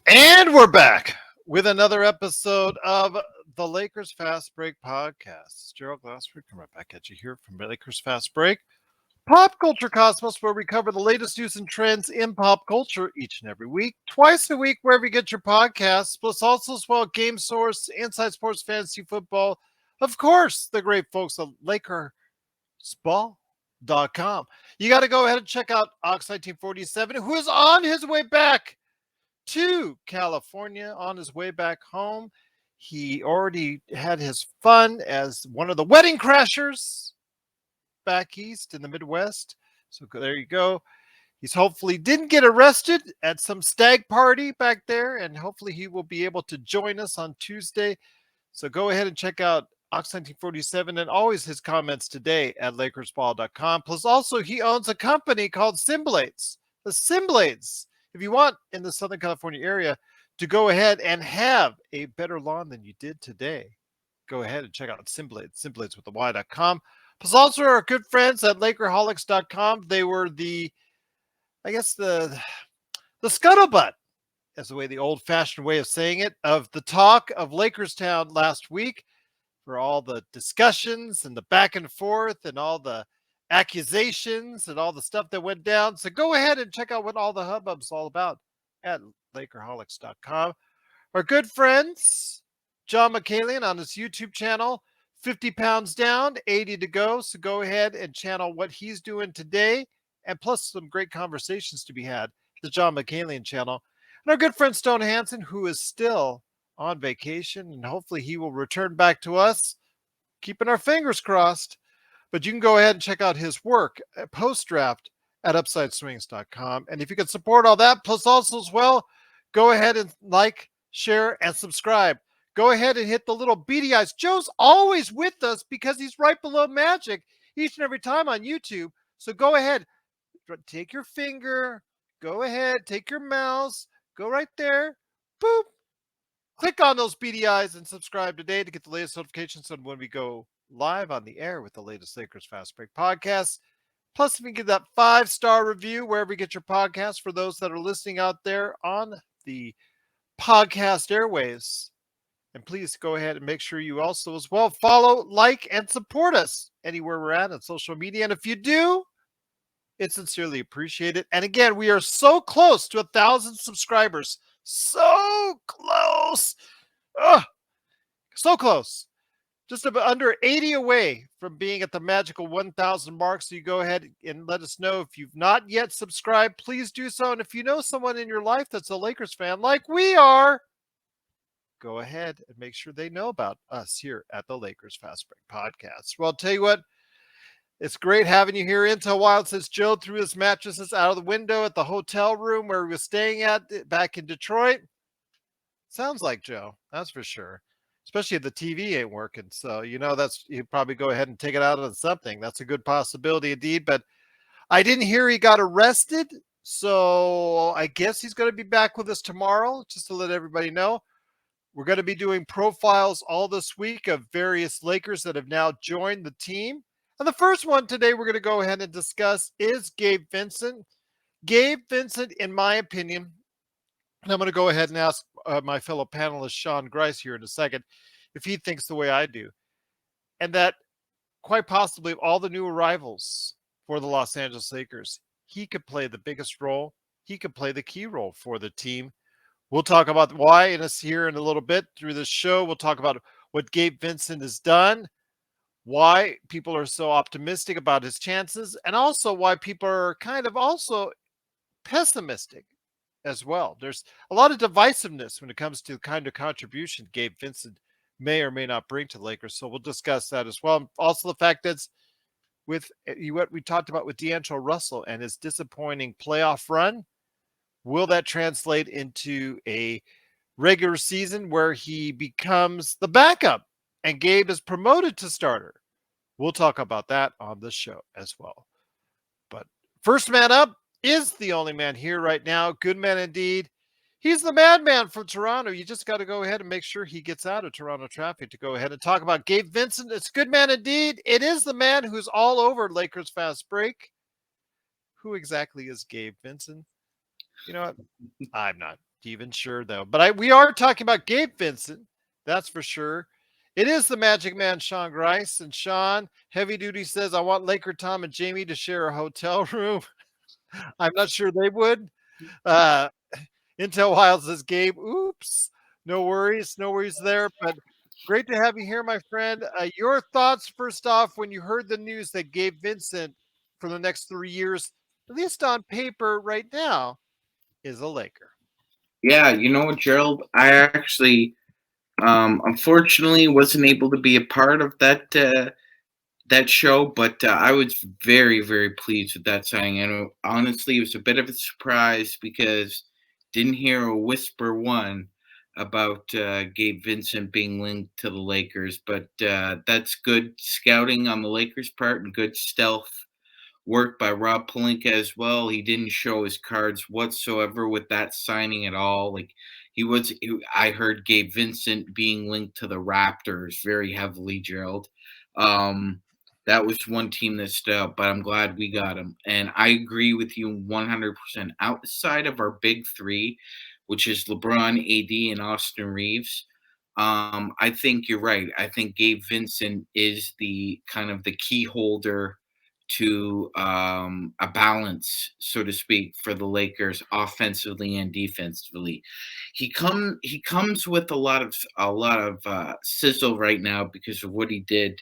And we're back with another episode of the Lakers Fast Break podcast. Gerald Glassford coming right back at you here from Lakers Fast Break, Pop Culture Cosmos, where we cover the latest news and trends in pop culture each and every week, twice a week, wherever you get your podcasts, plus also as well Game Source, Inside Sports Fantasy Football, of course, the great folks at LakersBall.com. You got to go ahead and check out Ox 1947, who is on his way back to California on his way back home. He already had his fun as one of the wedding crashers back east in the Midwest. So there you go. He's hopefully didn't get arrested at some stag party back there, and hopefully he will be able to join us on Tuesday. So go ahead and check out Ox 1947 and always his comments today at LakersBall.com. Plus, also, he owns a company called Simblades. The Simblades, if you want in the Southern California area to go ahead and have a better lawn than you did today, go ahead and check out Simblades, Simblades with the Y.com. Plus, also, our good friends at Lakerholics.com. They were I guess, the scuttlebutt, as the way the old-fashioned way of saying it, of the talk of Lakerstown last week for all the discussions and the back and forth and all the accusations and all the stuff that went down. So go ahead and check out what all the hubbub's all about at Lakerholics.com. Our good friends, John McCallion on his YouTube channel, 50 pounds down, 80 to go. So go ahead and channel what he's doing today, and plus some great conversations to be had. The John McCallion channel. And our good friend Stone Hansen, who is still on vacation, and hopefully he will return back to us, keeping our fingers crossed. But you can go ahead and check out his work post draft at UpsideSwings.com. And if you can support all that, plus also as well, go ahead and like, share, and subscribe. Go ahead and hit the little beady eyes. Joe's always with us because he's right below Magic each and every time on YouTube. So go ahead, take your finger, go ahead, take your mouse, go right there, boop, click on those beady eyes and subscribe today to get the latest notifications on when we go live on the air with the latest Lakers Fast Break podcast. Plus, if you can give that 5-star review wherever you get your podcast for those that are listening out there on the podcast airways. And please go ahead and make sure you also as well follow, like, and support us anywhere we're at on social media. And if you do, it's sincerely appreciated. And again, we are so close to 1,000 subscribers. So close. Ugh, so close. Just about under 80 away from being at the magical 1,000 mark. So you go ahead and let us know if you've not yet subscribed. Please do so. And if you know someone in your life that's a Lakers fan like we are, go ahead and make sure they know about us here at the Lakers Fast Break Podcast. Well, I'll tell you what, it's great having you here. Into a while since Joe threw his mattresses out of the window at the hotel room where he was staying at back in Detroit. Sounds like Joe, that's for sure. Especially if the TV ain't working. So, that's, you'd probably go ahead and take it out on something. That's a good possibility indeed. But I didn't hear he got arrested. So I guess he's going to be back with us tomorrow, just to let everybody know. We're going to be doing profiles all this week of various Lakers that have now joined the team. And the first one today we're going to go ahead and discuss is Gabe Vincent. Gabe Vincent, in my opinion, and I'm going to go ahead and ask my fellow panelist, Sean Grice, here in a second, if he thinks the way I do. And that quite possibly of all the new arrivals for the Los Angeles Lakers, he could play the biggest role. He could play the key role for the team. We'll talk about why in us here in a little bit through this show. We'll talk about what Gabe Vincent has done, why people are so optimistic about his chances, and also why people are kind of also pessimistic as well. There's a lot of divisiveness when it comes to the kind of contribution Gabe Vincent may or may not bring to the Lakers. So we'll discuss that as well. Also, the fact that with what we talked about with D'Angelo Russell and his disappointing playoff run, will that translate into a regular season where he becomes the backup and Gabe is promoted to starter? We'll talk about that on this show as well. But first man up is the only man here right now. Good man indeed. He's the madman from Toronto. You just got to go ahead and make sure he gets out of Toronto traffic to go ahead and talk about Gabe Vincent. It's good man indeed. It is the man who's all over Lakers Fast Break. Who exactly is Gabe Vincent? You know what? I'm not. Even sure though. But we are talking about Gabe Vincent. That's for sure. It is the Magic Man, Sean Grice. And Sean, Heavy Duty says, I want Laker Tom and Jamie to share a hotel room. I'm not sure they would. Uh, Intel Wild says, Gabe, oops. No worries. No worries there. But great to have you here, my friend. Your thoughts, first off, when you heard the news that Gabe Vincent, for the next 3 years, at least on paper right now, is a Laker. Yeah, you know what, Gerald? I actually, unfortunately, wasn't able to be a part of that show, but I was very, very pleased with that signing. And honestly, it was a bit of a surprise because didn't hear a whisper one about Gabe Vincent being linked to the Lakers. But that's good scouting on the Lakers' part and good stealth work by Rob Pelinka as well. He didn't show his cards whatsoever with that signing at all. Like I heard Gabe Vincent being linked to the Raptors very heavily, Gerald. Um, that was one team that stood out, but I'm glad we got him. And I agree with you 100%. Outside of our big three, which is LeBron, AD, and Austin Reeves, I think you're right. I think Gabe Vincent is the kind of the key holder to a balance, so to speak, for the Lakers offensively and defensively. He comes with a lot of sizzle right now because of what he did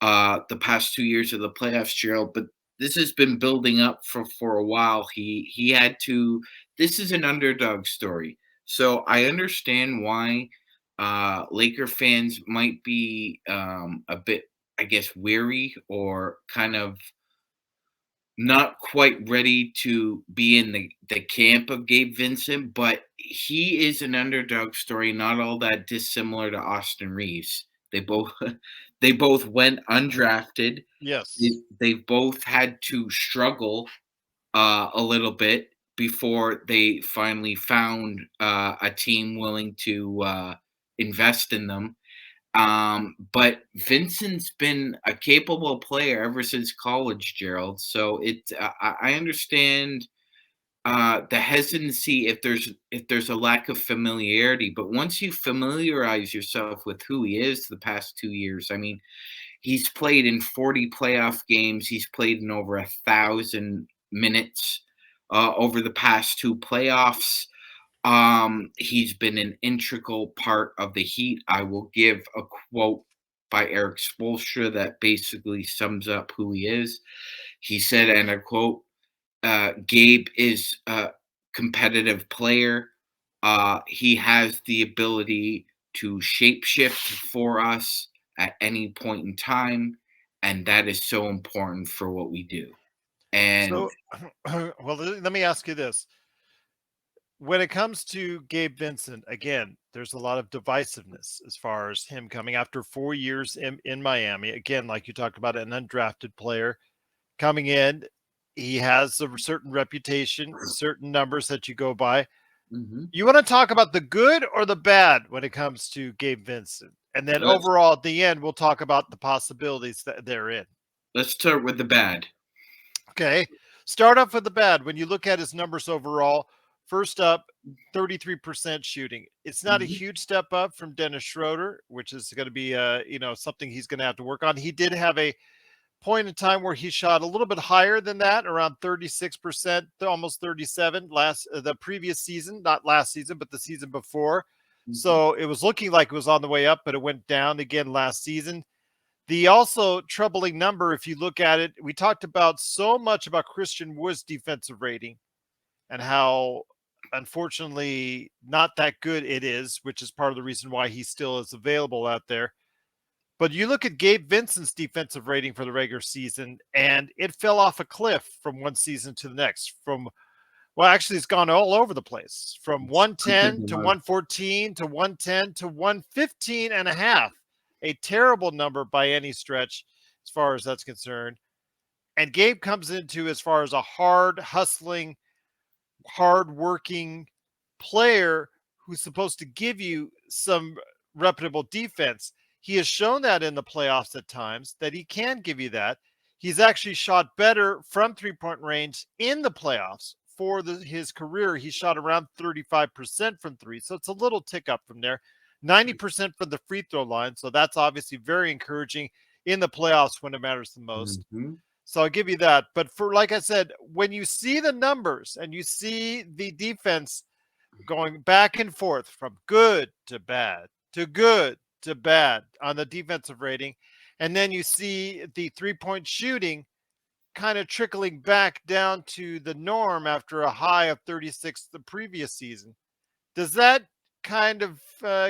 the past 2 years of the playoffs, Gerald. But this has been building up for a while. He had to. This is an underdog story, so I understand why Laker fans might be a bit, I guess, weary or kind of not quite ready to be in the camp of Gabe Vincent, but he is an underdog story, not all that dissimilar to Austin Reeves. They both they both went undrafted. They, Yes. they've both had to struggle a little bit before they finally found a team willing to invest in them. But Vincent's been a capable player ever since college, Gerald. So I understand the hesitancy if there's a lack of familiarity. But once you familiarize yourself with who he is the past 2 years, I mean, he's played in 40 playoff games. He's played in over 1,000 minutes over the past two playoffs. He's been an integral part of the Heat. I will give a quote by Eric Spoelstra that basically sums up who he is. He said, and I quote, Gabe is a competitive player. He has the ability to shapeshift for us at any point in time, and that is so important for what we do. And So, well, let me ask you this. When it comes to Gabe Vincent, again, there's a lot of divisiveness as far as him coming after 4 years in Miami. Again, like you talked about, an undrafted player coming in. He has a certain reputation, certain numbers that you go by. mhm. You want to talk about the good or the bad when it comes to Gabe Vincent? And then let's overall, at the end, we'll talk about the possibilities that they're in. let's start with the bad. Okay. Start off with the bad. When you look at his numbers overall, first up, 33% shooting. It's not a Mhm, huge step up from Dennis Schroeder, which is going to be something he's going to have to work on. He did have a point in time where he shot a little bit higher than that, around 36%, almost 37 the previous season, not last season, but the season before. mhm, So it was looking like it was on the way up, but it went down again last season. The also troubling number, if you look at it, we talked about so much about Christian Wood's defensive rating and how unfortunately not that good it is, which is part of the reason why he still is available out there. But you look at Gabe Vincent's defensive rating for the regular season, and it fell off a cliff from one season to the next. Well, actually, it's gone all over the place from it's something 110 to about 114 to 110 to 115 and a half. A terrible number by any stretch as far as that's concerned. And Gabe comes into as far as a hard hustling, hard working player who's supposed to give you some reputable defense. He has shown that in the playoffs at times that he can give you that. He's actually shot better from 3-point range in the playoffs, for his career, he shot around 35% from three. So it's a little tick up from there. 90% from the free throw line. So that's obviously very encouraging in the playoffs when it matters the most. Mm-hmm. So I'll give you that. But for, like I said, when you see the numbers and you see the defense going back and forth from good to good to bad on the defensive rating, and then you see the 3-point shooting kind of trickling back down to the norm after a high of 36 the previous season. Does that kind of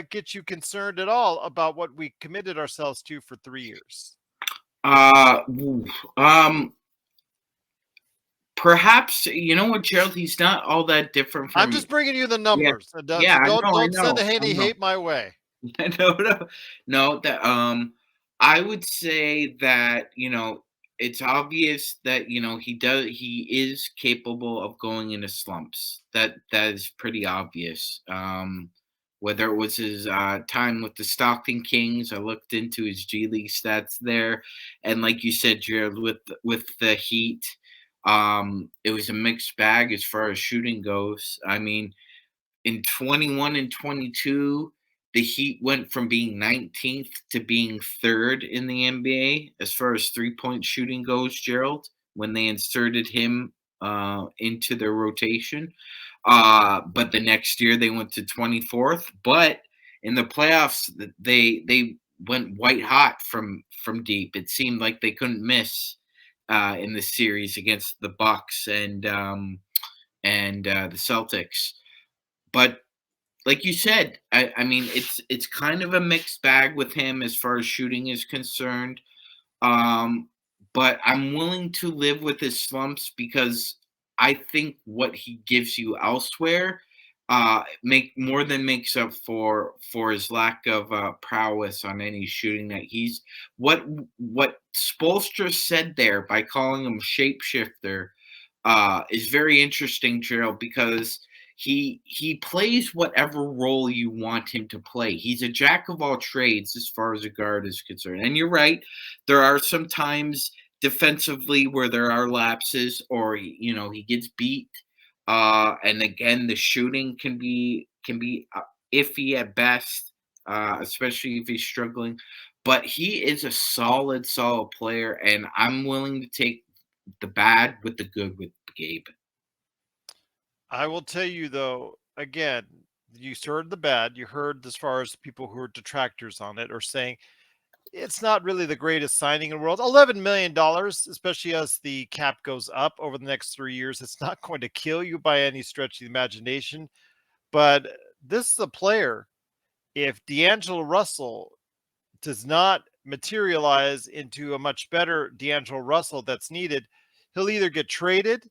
get you concerned at all about what we committed ourselves to for 3 years? Ooh, perhaps, you know what, Gerald? He's not all that different I'm from. just bringing you the Yeah, numbers. yeah. So I know, I don't send know, the I Haney know. hate my way. No, no, no. That I would say that it's obvious that he is capable of going into slumps. That is pretty obvious. Whether it was his time with the Stockton Kings, I looked into his G League stats there, and like you said, Jared, with the Heat, it was a mixed bag as far as shooting goes. I mean, in 21 and 22, the Heat went from being 19th to being third in the NBA as far as 3-point shooting goes, Gerald, when they inserted him into their rotation. But the next year they went to 24th. But in the playoffs, they went white hot from deep. It seemed like they couldn't miss in the series against the Bucks and the Celtics. But like you said, I mean, it's kind of a mixed bag with him as far as shooting is concerned. Um, but I'm willing to live with his slumps because I think what he gives you elsewhere make more than makes up for his lack of prowess on any shooting that he's what Spoelstra said there by calling him shapeshifter is very interesting, Gerald, because he plays whatever role you want him to play. He's a jack of all trades as far as a guard is concerned. And you're right, there are some times defensively where there are lapses or he gets beat. And again, the shooting can be iffy at best, especially if he's struggling. But he is a solid player, and I'm willing to take the bad with the good with Gabe. I will tell you though, again, you heard the bad. You heard as far as people who are detractors on it are saying it's not really the greatest signing in the world. $11 million, especially as the cap goes up over the next 3 years, it's not going to kill you by any stretch of the imagination. But this is a player. If D'Angelo Russell does not materialize into a much better D'Angelo Russell that's needed, he'll either get traded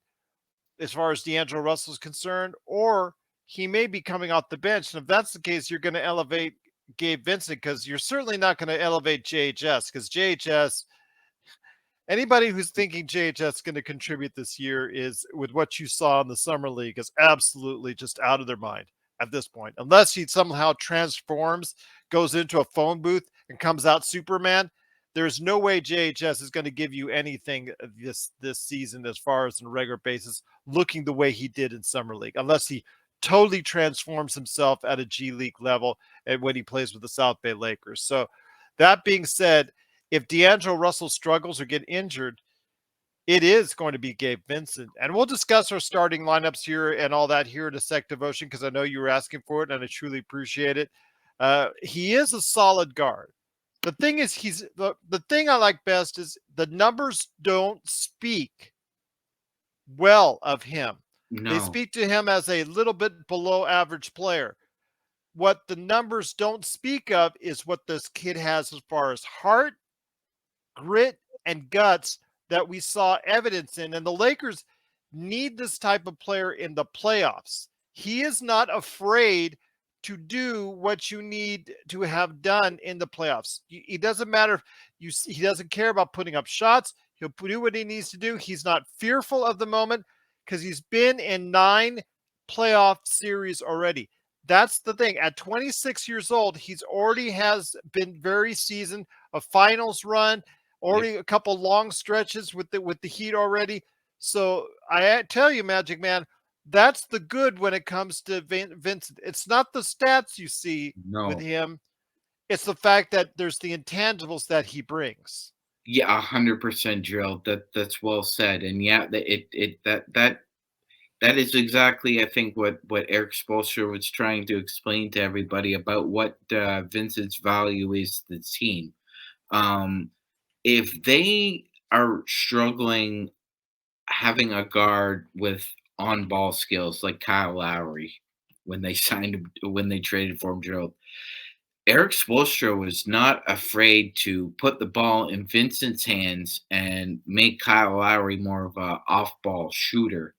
as far as D'Angelo Russell is concerned, or he may be coming off the bench. And if that's the case, you're going to elevate Gabe Vincent because you're certainly not going to elevate JHS because JHS, anybody who's thinking JHS is going to contribute this year is with what you saw in the summer league is absolutely just out of their mind at this point. Unless he somehow transforms, goes into a phone booth and comes out Superman, there's no way JHS is going to give you anything this season as far as on a regular basis, looking the way he did in summer league, unless he totally transforms himself at a G League level and when he plays with the South Bay Lakers. So that being said, if D'Angelo Russell struggles or get injured, it is going to be Gabe Vincent. And we'll discuss our starting lineups here and all that here in a sec devotion because I know you were asking for it and I truly appreciate it. He is a solid guard. The thing is, the thing I like best is the numbers don't speak well of him. They No, speak to him as a little bit below average player. What the numbers don't speak of is what this kid has as far as heart, grit, and guts that we saw evidence in. And the Lakers need this type of player in the playoffs. He is not afraid to do what you need to have done in the playoffs. It doesn't matter if he doesn't care about putting up shots. He'll do what he needs to do. He's not fearful of the moment because he's been in 9 playoff series already. That's the thing. At 26 years old, he's already has been very seasoned, a finals run, yep. already a couple long stretches with the Heat already. So I tell you, Magic Man, That's the good when it comes to Vincent. It's not the stats you see with No. him. It's the fact that there's the intangibles that he brings. Yeah, 100% Gerald. That's well said. And yeah, that is exactly, I think, what Eric Spoelstra was trying to explain to everybody about what Vincent's value is to the team. Um, if they are struggling having a guard with on-ball skills like Kyle Lowry when they signed him, when they traded for him, Gerald, Eric Spoelstra was not afraid to put the ball in Vincent's hands and make Kyle Lowry more of a off-ball shooter.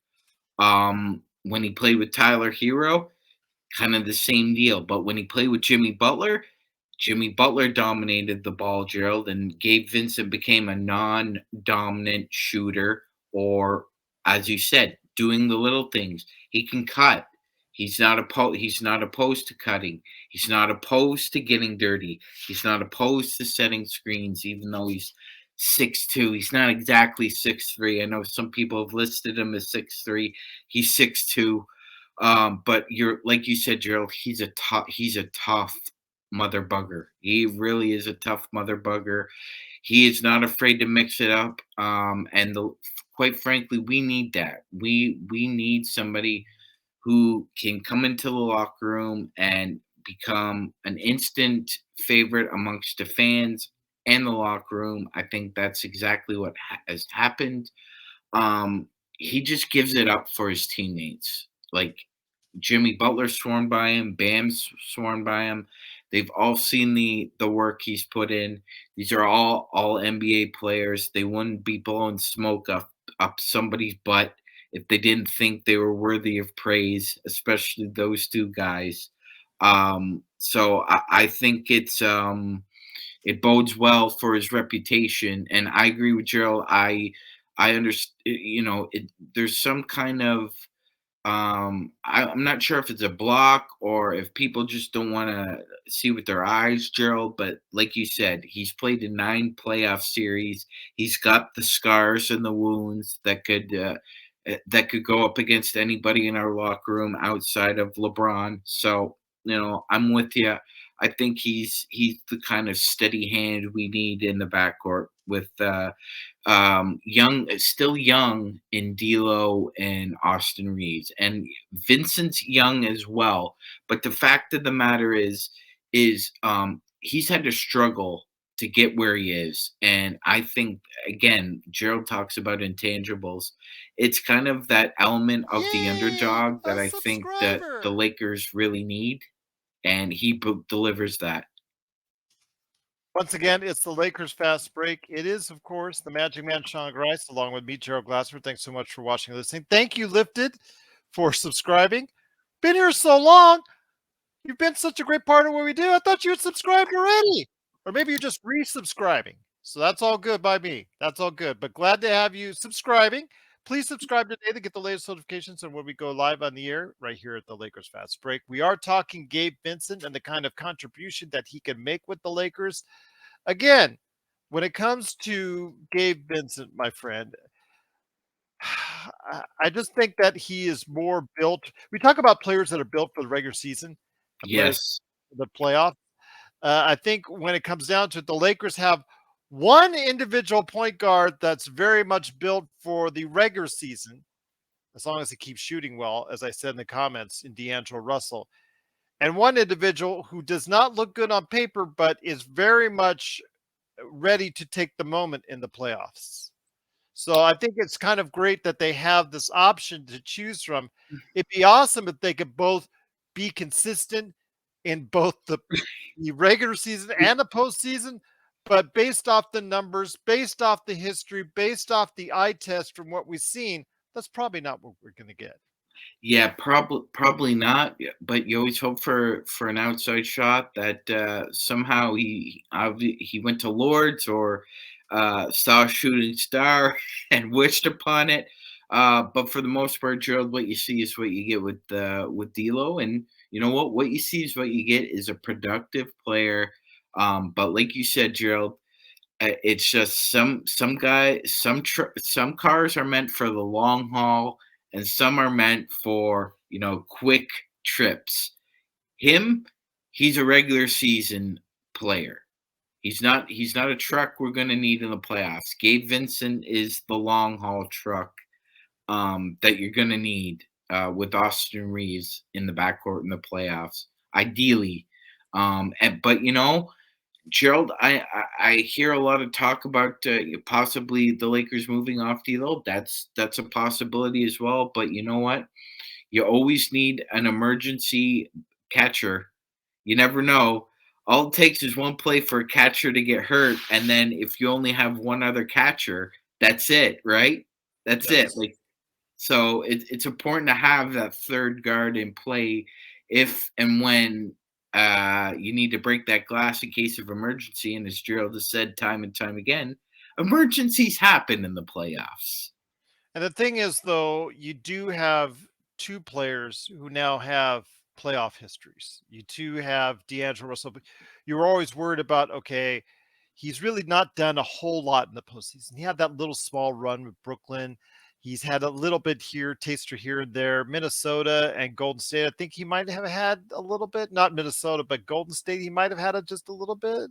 When he played with Tyler Hero, kind of the same deal. But when he played with Jimmy Butler dominated the ball, Gerald, and Gabe Vincent became a non-dominant shooter, or as you said, doing the little things. He can cut. He's not opposed to cutting. He's not opposed to getting dirty. He's not opposed to setting screens, even though he's 6'2". He's not exactly 6'3". I know some people have listed him as 6'3". He's 6'2". But you're like you said, Gerald, he's a tough mother bugger. He really is a tough mother bugger. He is not afraid to mix it up. And quite frankly, we need that. We need somebody who can come into the locker room and become an instant favorite amongst the fans and the locker room. I think that's exactly what has happened. He just gives it up for his teammates. Like Jimmy Butler's sworn by him, Bam's sworn by him. They've all seen the work he's put in. These are all NBA players. They wouldn't be blowing smoke up somebody's butt if they didn't think they were worthy of praise, especially those two guys. So I think it bodes well for his reputation. And I agree with Gerald. I understand. There's some kind of I'm not sure if it's a block or if people just don't want to see with their eyes, Gerald. But like you said, he's played in 9 playoff series. He's got the scars and the wounds that could go up against anybody in our locker room outside of LeBron. So I'm with you. I think he's the kind of steady hand we need in the backcourt with still young in D'Lo and Austin Reeves, and Vincent's young as well. But the fact of the matter is he's had to struggle to get where he is, and I think again, Gerald talks about intangibles. It's kind of that element of the Yay! underdog that A I think that the subscriber! Lakers really need, and he delivers that. Once again, it's the Lakers Fast Break. It is, of course, the Magic Man, Sean Grice, along with me, Gerald Glassford. Thanks so much for watching and listening. Thank you, Lifted, for subscribing. Been here so long. You've been such a great part of what we do. I thought you had subscribed already. Or maybe you're just resubscribing. So that's all good by me. That's all good. But glad to have you subscribing. Please subscribe today to get the latest notifications on when we go live on the air right here at the Lakers Fast Break. We are talking Gabe Vincent and the kind of contribution that he can make with the Lakers. Again, when it comes to Gabe Vincent, my friend, I just think that he is more built. We talk about players that are built for the regular season and players Yes. for the playoff. I think when it comes down to it, the Lakers have one individual point guard that's very much built for the regular season, as long as he keeps shooting well, as I said in the comments, in D'Angelo Russell, and one individual who does not look good on paper, but is very much ready to take the moment in the playoffs. So I think it's kind of great that they have this option to choose from. It'd be awesome if they could both be consistent in both the regular season and the postseason, but based off the numbers, based off the history, based off the eye test from what we've seen, that's probably not what we're going to get. Yeah, probably not. But you always hope for an outside shot that somehow he went to Lords or saw a shooting star and wished upon it. But for the most part, Gerald, what you see is what you get with D'Lo, and you know what? What you see is what you get is a productive player. But like you said, Gerald, it's just some cars are meant for the long haul, and some are meant for, quick trips. Him, he's a regular season player. He's not a truck we're going to need in the playoffs. Gabe Vincent is the long haul truck that you're going to need with Austin Reeves in the backcourt in the playoffs, ideally. But Gerald, I hear a lot of talk about possibly the Lakers moving off D'Lo. That's a possibility as well. But you know what? You always need an emergency catcher. You never know. All it takes is one play for a catcher to get hurt, and then if you only have one other catcher, that's it, right? That's it. Yes. Like, so it's important to have that third guard in play if and when you need to break that glass in case of emergency. And as Gerald has said time and time again, emergencies happen in the playoffs. And the thing is, though, you do have two players who now have playoff histories. You two have D'Angelo Russell. But you were always worried about, okay, he's really not done a whole lot in the postseason. He had that little small run with Brooklyn. He's had a little bit here, taster here and there. Minnesota and Golden State, I think he might have had a little bit. Not Minnesota, but Golden State, he might have had just a little bit.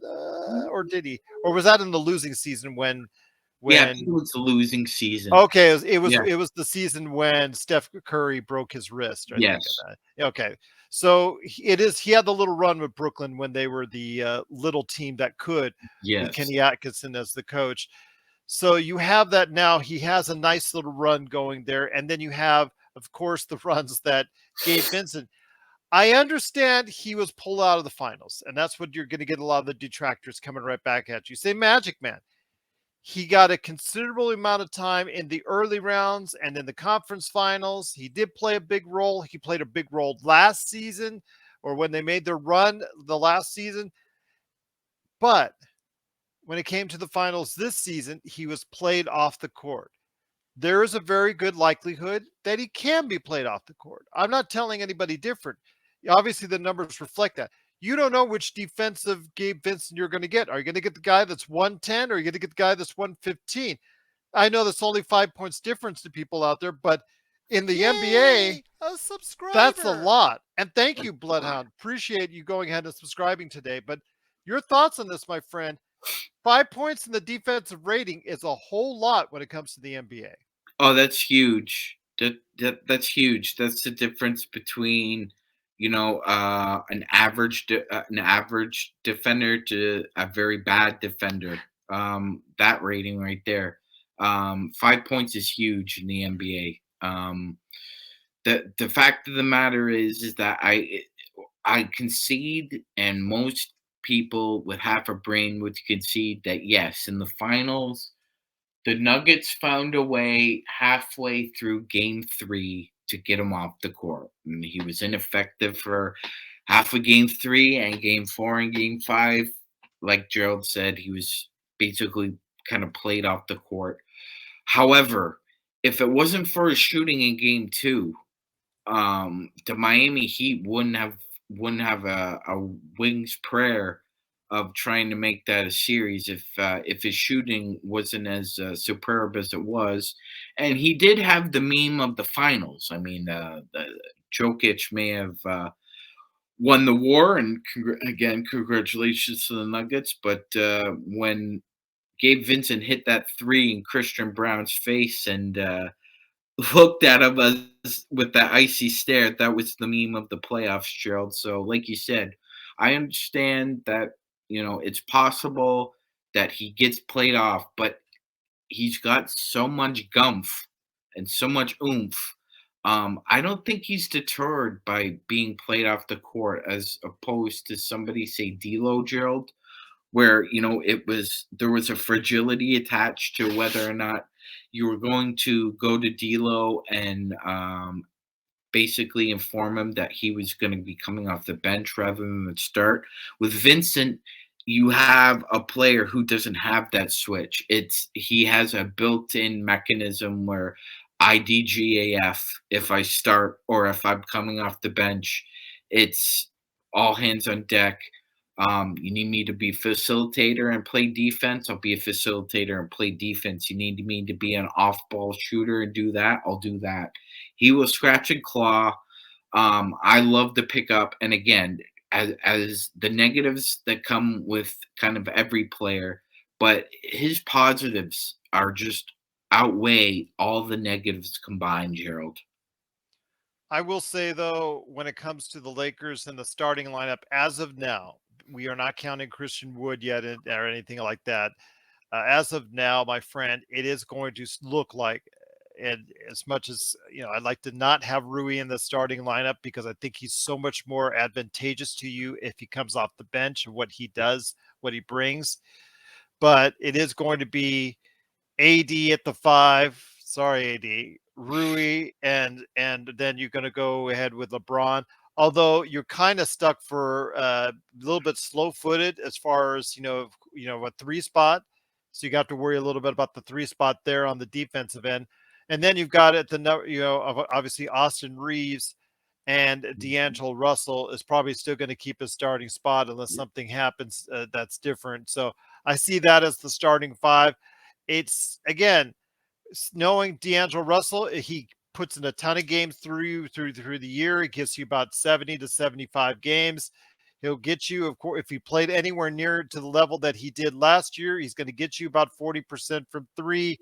Or did he? Or was that in the losing season Yeah, it when was a losing season. Okay, it was Yeah. it was the season when Steph Curry broke his wrist, I think of Yes. that. Okay. So he had the little run with Brooklyn when they were the little team that could, with Yes. Kenny Atkinson as the coach. So you have that now. He has a nice little run going there. And then you have, of course, the runs that Gabe Vincent. I understand he was pulled out of the finals, and that's what you're going to get a lot of the detractors coming right back at you. Say Magic Man. He got a considerable amount of time in the early rounds and in the conference finals. He did play a big role. He played a big role last season or when they made their run the last season. But when it came to the finals this season, he was played off the court. There is a very good likelihood that he can be played off the court. I'm not telling anybody different. Obviously, the numbers reflect that. You don't know which defensive Gabe Vincent you're going to get. Are you going to get the guy that's 110 or are you going to get the guy that's 115? I know that's only 5 points difference to people out there, but in the NBA, Yay! A subscriber. that's a lot. And thank you, Bloodhound. Appreciate you going ahead and subscribing today. But your thoughts on this, my friend? 5 points in the defensive rating is a whole lot when it comes to the NBA. Oh, that's huge. That's huge. That's the difference between, an average defender to a very bad defender. That rating right there. 5 points is huge in the NBA. The fact of the matter is that I concede, and most people with half a brain would concede that yes, in the finals the Nuggets found a way halfway through game three to get him off the court. And he was ineffective for half of game three and game four and game five. Like Gerald said, he was basically kind of played off the court. However, if it wasn't for his shooting in game two, the Miami Heat wouldn't have a wing's prayer of trying to make that a series if his shooting wasn't as superb as it was, and he did have the meme of the finals. I mean, the Jokic may have won the war, and again, congratulations to the Nuggets. But when Gabe Vincent hit that three in Christian Brown's face and looked at him as with that icy stare. That was the meme of the playoffs, Gerald. So, like you said, I understand that it's possible that he gets played off, but he's got so much gumph and so much oomph. I don't think he's deterred by being played off the court as opposed to somebody say D'Lo, Gerald, where there was a fragility attached to whether or not you were going to go to D'Lo and basically inform him that he was going to be coming off the bench rather than the start. With Vincent, you have a player who doesn't have that switch. He has a built-in mechanism where IDGAF if I start or if I'm coming off the bench, it's all hands on deck. You need me to be facilitator and play defense. I'll be a facilitator and play defense. You need me to be an off-ball shooter and do that. I'll do that. He will scratch and claw. I love the pickup, and again, as the negatives that come with kind of every player, but his positives are just outweigh all the negatives combined, Gerald. I will say though, when it comes to the Lakers and the starting lineup, as of now, we are not counting Christian Wood yet or anything like that. As of now, my friend, it is going to look like, and as much as I'd like to not have Rui in the starting lineup because I think he's so much more advantageous to you if he comes off the bench and what he does, what he brings. But it is going to be AD at the 5. Sorry, AD. Rui, and then you're going to go ahead with LeBron. Although you're kind of stuck for a little bit slow-footed as far as a 3 spot, so you got to worry a little bit about the 3 spot there on the defensive end. And then you've got at the obviously Austin Reeves and D'Angelo Russell is probably still going to keep his starting spot unless something happens that's different. So I see that as the starting 5. It's again knowing D'Angelo Russell, he puts in a ton of games through the year. He gives you about 70 to 75 games. He'll get you, of course, if he played anywhere near to the level that he did last year, he's going to get you about 40% from 3.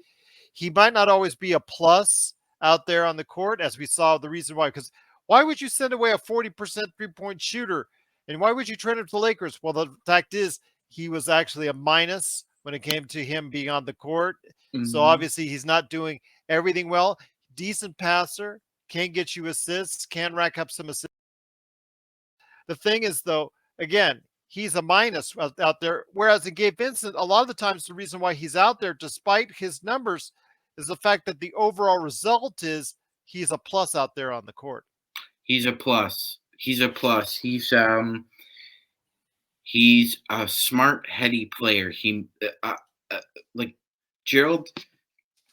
He might not always be a plus out there on the court, as we saw the reason why. Because why would you send away a 40% 3-point shooter? And why would you trade him to the Lakers? Well, the fact is, he was actually a minus when it came to him being on the court. So Mm-hmm. obviously, he's not doing everything well. Decent passer, can get you assists, can rack up some assists. The thing is, though, again, he's a minus out there. Whereas in Gabe Vincent, a lot of the times the reason why he's out there, despite his numbers, is the fact that the overall result is he's a plus out there on the court. He's a plus. He's a plus. He's a smart, heady player. Uh, like Gerald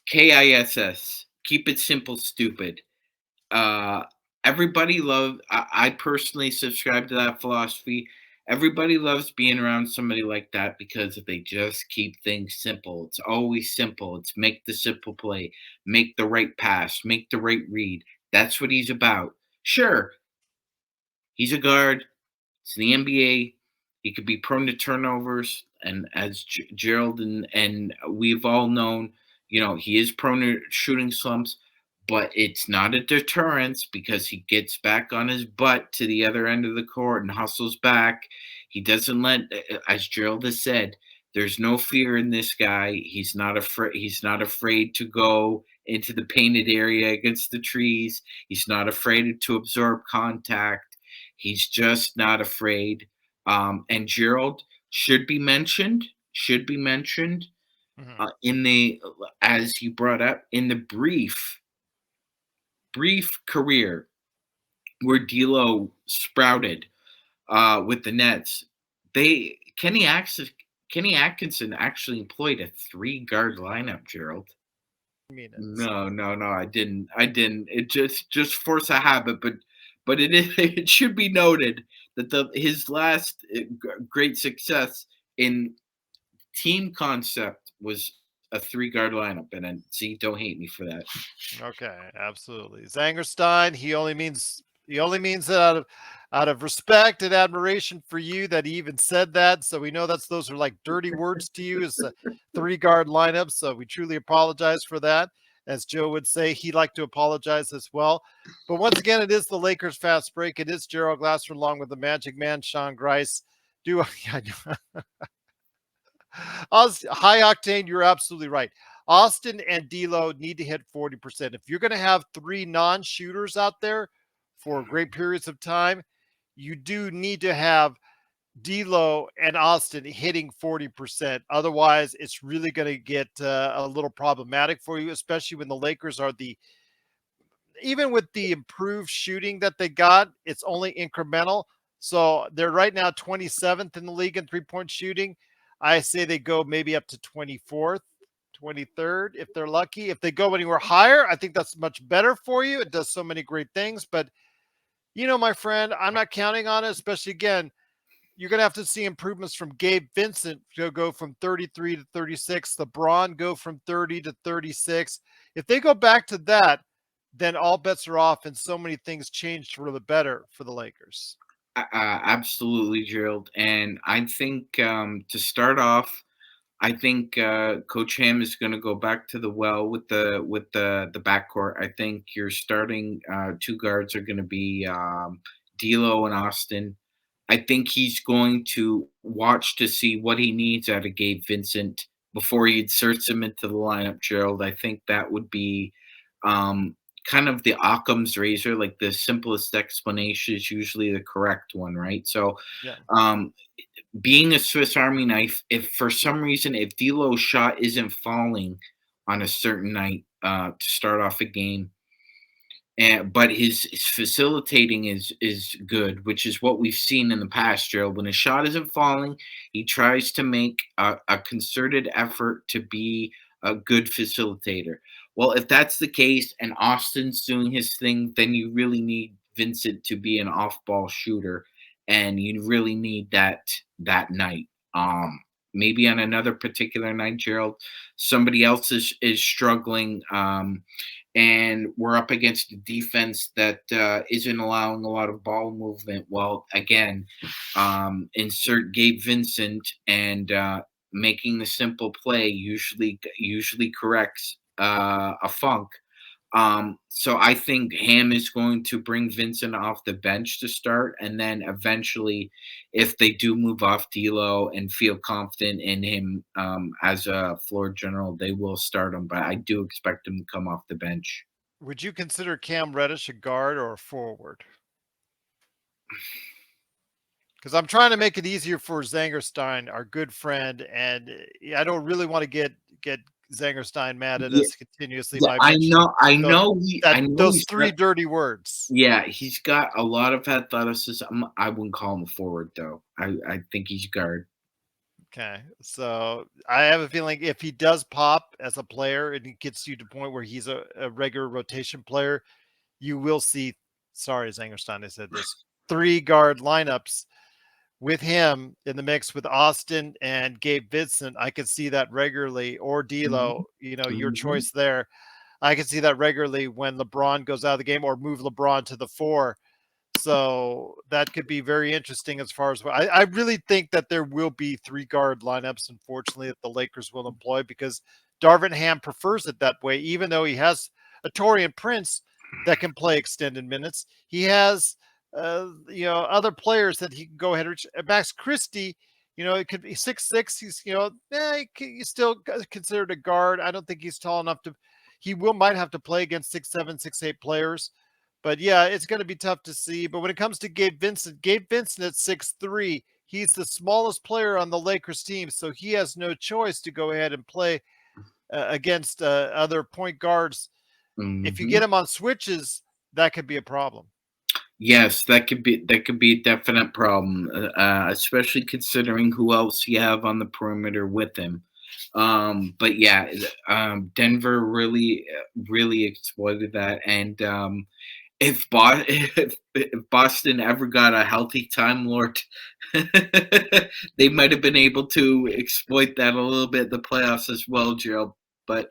KISS. Keep it simple, stupid. Uh, everybody love. I personally subscribe to that philosophy. Everybody loves being around somebody like that because they just keep things simple. It's always simple. It's make the simple play, make the right pass, make the right read. That's what he's about. Sure, he's a guard. It's the NBA. He could be prone to turnovers, and as Gerald and we've all known, he is prone to shooting slumps. But it's not a deterrence because he gets back on his butt to the other end of the court and hustles back. He doesn't let, as Gerald has said, there's no fear in this guy. He's not afraid. He's not afraid to go into the painted area against the trees. He's not afraid to absorb contact. He's just not afraid. And Gerald should be mentioned. Should be mentioned in the as you brought up in the brief career where D'Lo sprouted with the Nets. They Kenny Atkinson actually employed a 3-guard lineup. Gerald. Minutes. No. I didn't. It just force a habit, but it is. It should be noted that his last great success in team concept was a 3-guard lineup. And then see, don't hate me for that. Okay, absolutely. Zangerstein, he only means it out of respect and admiration for you that he even said that. So we know those are like dirty words to you as a 3-guard lineup. So we truly apologize for that. As Joe would say, he'd like to apologize as well. But once again, it is the Lakers fast break. It is Gerald Glasser along with the Magic Man, Sean Grice. High octane, you're absolutely right. Austin and D'Lo need to hit 40%. If you're going to have 3 non-shooters out there for great periods of time, you do need to have D'Lo and Austin hitting 40%. Otherwise, it's really going to get a little problematic for you, especially when the Lakers are even with the improved shooting that they got, it's only incremental. So they're right now 27th in the league in 3-point shooting. I say they go maybe up to 24th, 23rd if they're lucky. If they go anywhere higher, I think that's much better for you. It does so many great things. But, my friend, I'm not counting on it, especially again. You're going to have to see improvements from Gabe Vincent to go from 33 to 36. LeBron go from 30 to 36. If they go back to that, then all bets are off and so many things change for the better for the Lakers. Absolutely, Gerald. And I think to start off, I think Coach Ham is going to go back to the well with the backcourt. I think your starting two guards are going to be D'Lo and Austin. I think he's going to watch to see what he needs out of Gabe Vincent before he inserts him into the lineup, Gerald. I think that would be um, kind of the Occam's razor. Like the simplest explanation is usually the correct one, right? So Yeah. um, being a Swiss Army knife, if for some reason if D'Lo's shot isn't falling on a certain night to start off a game, and but his facilitating is good, which is what we've seen in the past, Gerald. When a shot isn't falling, he tries to make a concerted effort to be a good facilitator. Well, if that's the case and Austin's doing his thing, then you really need Vincent to be an off-ball shooter, and you really need that night. Maybe on another particular night, Gerald, somebody else is struggling. And we're up against a defense that isn't allowing a lot of ball movement. Well, again, insert Gabe Vincent, and making the simple play usually corrects a funk. So I think Ham is going to bring Vincent off the bench to start, and then eventually, if they do move off D'Lo and feel confident in him as a floor general, they will start him. But I do expect him to come off the bench. Would you consider Cam Reddish a guard or a forward? Because I'm trying to make it easier for Zangerstein, our good friend, and I don't really want to get Zangerstein mad at Yeah, us continuously yeah, by mentioning I know those he's three dirty words. yeah, he's got a lot of athleticism. I wouldn't call him a forward though. I think he's guard. Okay, so I have a feeling if he does pop as a player and he gets you to the point where he's a regular rotation player, you will see. Sorry, Zangerstein, I said this. Three guard lineups with him in the mix with Austin and Gabe Vincent. I could see that regularly, or Mhm, D'Lo. Your mhm. choice there. I can see that regularly when LeBron goes out of the game or move LeBron to the four. So that could be very interesting as far as I really think that there will be three guard lineups, unfortunately, that the Lakers will employ because Darvin Ham prefers it that way, even though he has a Torian Prince that can play extended minutes. He has, other players that he can go ahead and reach. Max Christie, it could be 6'6". He's still considered a guard. I don't think he's tall enough to, might have to play against 6'7", 6'8" players. But yeah, it's going to be tough to see. But when it comes to Gabe Vincent at 6'3", he's the smallest player on the Lakers team, so he has no choice to go ahead and play against other point guards. If you get Mhm. him on switches, that could be a problem. Yes, that could be a definite problem, especially considering who else you have on the perimeter with him. But yeah, Denver really exploited that, and if Boston ever got a healthy Time Lord, they might have been able to exploit that a little bit in the playoffs as well, Gerald. But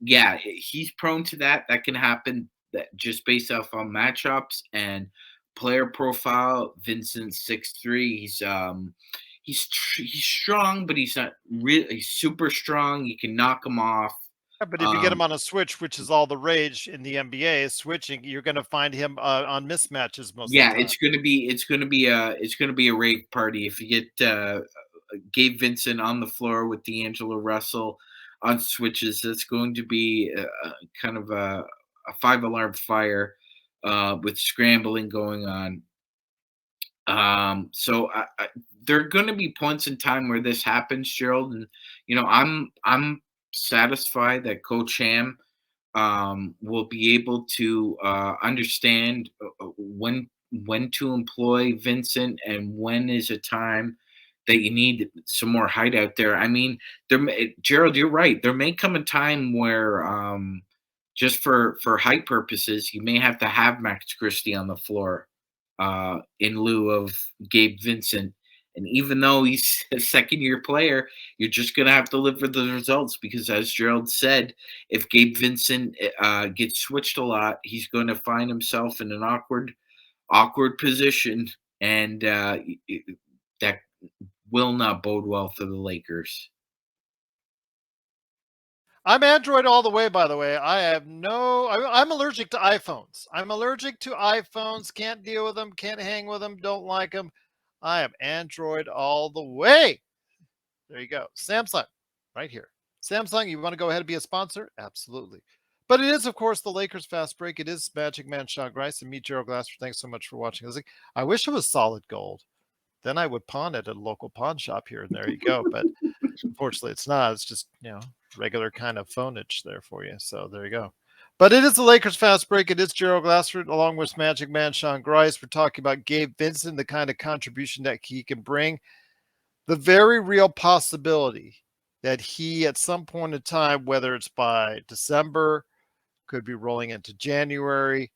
yeah, he's prone to that. That can happen that just based off on matchups and player profile. Vincent 6'3". He's strong, but he's not really super strong. You can knock him off. Yeah, but if you get him Um, on a switch, which is all the rage in the NBA, switching, you're going to find him on mismatches most of yeah, the time. it's gonna be a rave party if you get Gabe Vincent on the floor with D'Angelo Russell on switches. That's going to be kind of a five-alarm fire with scrambling going on. So there are going to be points in time where this happens, Gerald, and I'm satisfied that Coach Ham will be able to understand when to employ Vincent and when is a time that you need some more height out there. I mean, Gerald, you're right. There may come a time where just for height purposes, you may have to have Max Christie on the floor in lieu of Gabe Vincent. And even though he's a second-year player, you're just going to have to live with the results because, as Gerald said, if Gabe Vincent gets switched a lot, he's going to find himself in an awkward position, and that will not bode well for the Lakers. I'm Android all the way, by the way. I'm allergic to iPhones. I'm allergic to iPhones. Can't deal with them. Can't hang with them. Don't like them. I am Android all the way. There you go. Samsung, right here. Samsung, you want to go ahead and be a sponsor? Absolutely. But it is, of course, the Lakers Fast Break. It is Magic Man Sean Grice and me, Gerald Glasser. Thanks so much for watching. I wish it was solid gold. Then I would pawn it at a local pawn shop here, and there you go. But unfortunately, it's not. It's just, regular kind of phonage there for you. So there you go. But it is the Lakers Fast Break. It is Gerald Glasser along with Magic Man Sean Grice. We're talking about Gabe Vincent, the kind of contribution that he can bring. The very real possibility that he, at some point in time, whether it's by December, could be rolling into January,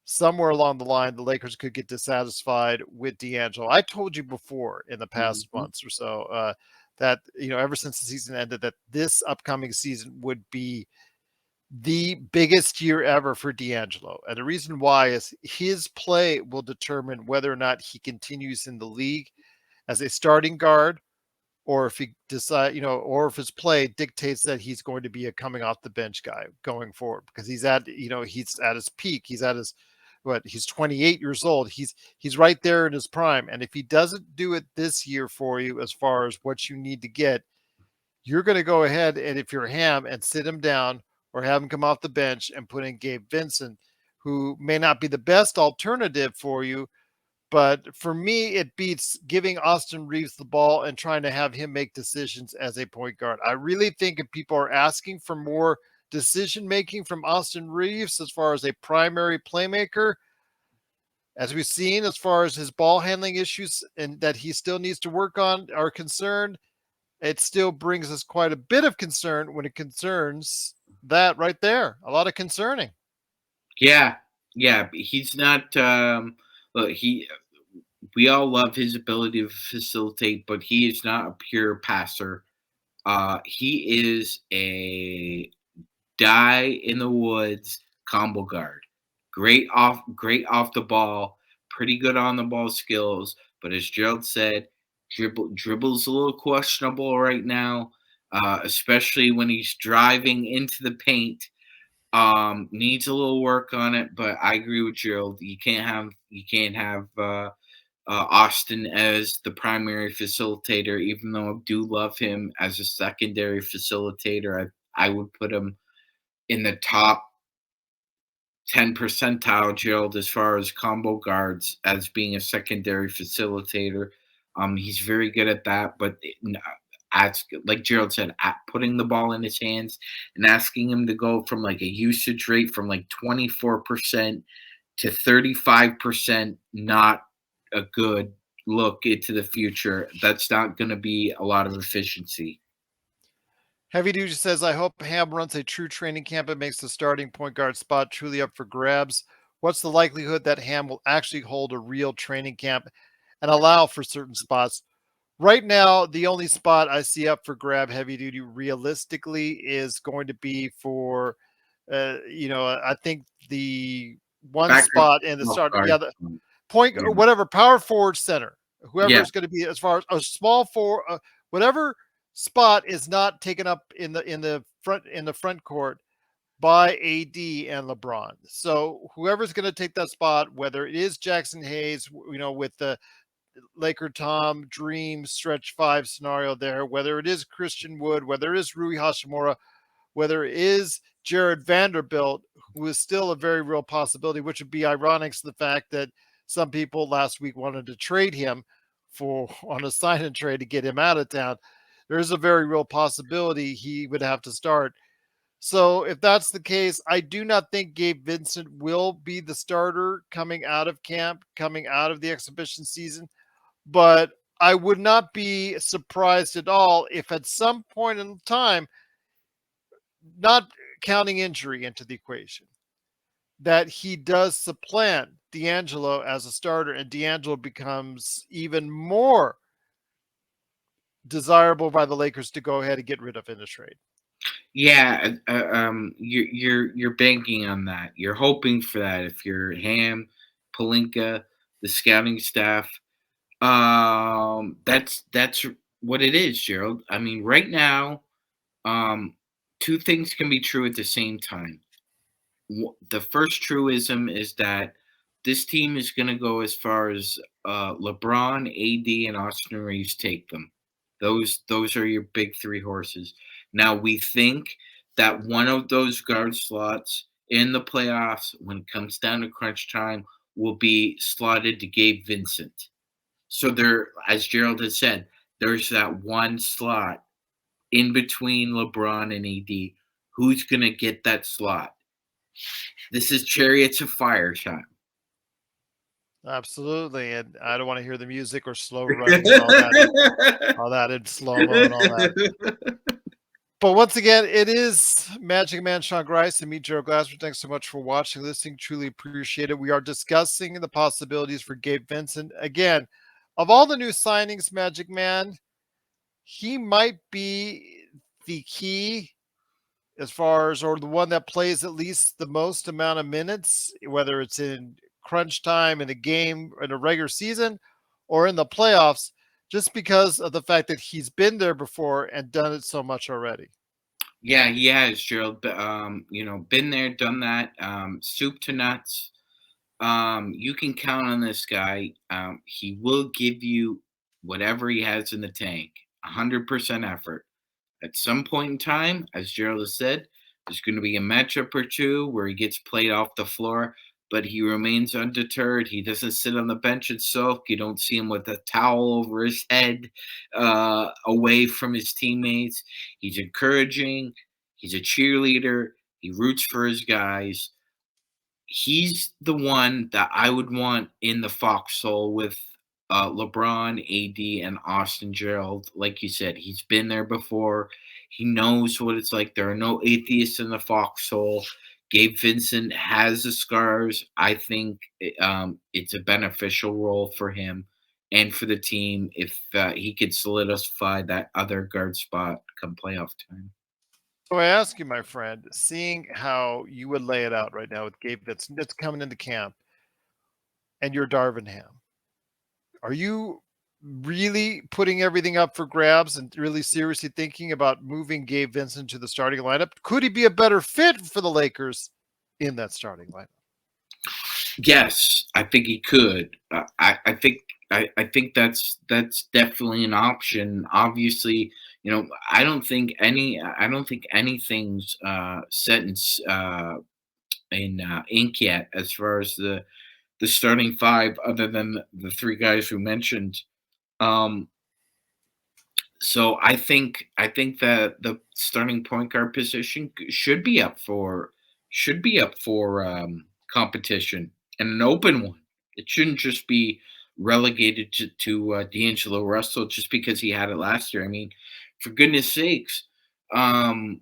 somewhere along the line, the Lakers could get dissatisfied with D'Angelo. I told you before in the past months or so that, ever since the season ended, that this upcoming season would be the biggest year ever for D'Angelo. And the reason why is his play will determine whether or not he continues in the league as a starting guard, or if he decide, or if his play dictates that he's going to be a coming off the bench guy going forward, because he's at his peak. He's 28 years old. He's right there in his prime. And if he doesn't do it this year for you, as far as what you need to get, you're going to go ahead and, if you're Ham, and sit him down or have him come off the bench and put in Gabe Vincent, who may not be the best alternative for you. But for me, it beats giving Austin Reeves the ball and trying to have him make decisions as a point guard. I really think if people are asking for more decision making from Austin Reeves as far as a primary playmaker, as we've seen, as far as his ball handling issues and that he still needs to work on are concerned, it still brings us quite a bit of concern when it concerns that right there. A lot of concerning. Yeah, yeah, he's not. Look, we all love his ability to facilitate, but he is not a pure passer. He is a die in the woods combo guard. Great off the ball, pretty good on the ball skills. But as Gerald said, dribbles a little questionable right now, especially when he's driving into the paint. Needs a little work on it, but I agree with Gerald. You can't have Austin as the primary facilitator, even though I do love him as a secondary facilitator. I would put him in the top 10 percentile, Gerald, as far as combo guards as being a secondary facilitator. He's very good at that, but like Gerald said, putting the ball in his hands and asking him to go from like a usage rate from like 24% to 35%, not a good look into the future. That's not going to be a lot of efficiency. Heavy Duty says, I hope Ham runs a true training camp and makes the starting point guard spot truly up for grabs. What's the likelihood that Ham will actually hold a real training camp and allow for certain spots? Right now, the only spot I see up for grab, Heavy Duty, realistically, is going to be for, I think the one Back spot in the start, the point, or Yeah. whatever, power forward, center, whoever Yeah. is going to be, as far as a small forward, whatever spot is not taken up in the front court by AD and LeBron. So whoever's going to take that spot, whether it is Jackson Hayes, with the Laker Tom Dream stretch five scenario there, whether it is Christian Wood, whether it is Rui Hashimura, whether it is Jared Vanderbilt, who is still a very real possibility, which would be ironic to the fact that some people last week wanted to trade him on a sign and trade to get him out of town. There's a very real possibility he would have to start. So if that's the case, I do not think Gabe Vincent will be the starter coming out of camp, coming out of the exhibition season. But I would not be surprised at all if at some point in time, not counting injury into the equation, that he does supplant D'Angelo as a starter, and D'Angelo becomes even more desirable by the Lakers to go ahead and get rid of in the trade. Yeah, you're banking on that. You're hoping for that. If you're Ham, Palinka, the scouting staff, that's what it is, Gerald. I mean, right now, um, two things can be true at the same time. The first truism is that this team is going to go as far as LeBron, AD, and Austin Reeves take them. Those are your big three horses. Now we think that one of those guard slots in the playoffs, when it comes down to crunch time, will be slotted to Gabe Vincent. So there, as Gerald has said, there's that one slot in between LeBron and AD. Who's going to get that slot? This is Chariots of Fire time. Absolutely, and I don't want to hear the music or slow running and all that in slow mo and all that. But once again, it is Magic Man Sean Grice and me, Gerald Glassford. Thanks so much for watching, listening. Truly appreciate it. We are discussing the possibilities for Gabe Vincent. Again, of all the new signings, Magic Man, he might be the key as far as, or the one that plays at least the most amount of minutes, whether it's in crunch time in a game in a regular season or in the playoffs, just because of the fact that he's been there before and done it so much already. Yeah, he has, Gerald. Been there, done that. Soup to nuts. You can count on this guy. He will give you whatever he has in the tank. 100% effort. At some point in time, as Gerald has said, there's going to be a matchup or two where he gets played off the floor, but he remains undeterred. He doesn't sit on the bench and sulk. You don't see him with a towel over his head, away from his teammates. He's encouraging. He's a cheerleader. He roots for his guys. He's the one that I would want in the foxhole with LeBron, AD, and Austin Gerald. Like you said, he's been there before. He knows what it's like. There are no atheists in the foxhole. Gabe Vincent has the scars. I think it's a beneficial role for him and for the team if he could solidify that other guard spot come playoff time. So I ask you, my friend, seeing how you would lay it out right now with Gabe that's coming into camp and you're Darvin Ham, are you really putting everything up for grabs and really seriously thinking about moving Gabe Vincent to the starting lineup? Could he be a better fit for the Lakers in that starting lineup? Yes, I think he could. I think that's definitely an option. Obviously, I don't think anything's set in ink yet as far as the starting five, other than the three guys who mentioned. Um, so I think that the starting point guard position should be up for competition, and an open one. It shouldn't just be relegated to D'Angelo Russell just because he had it last year. I mean, for goodness sakes, um,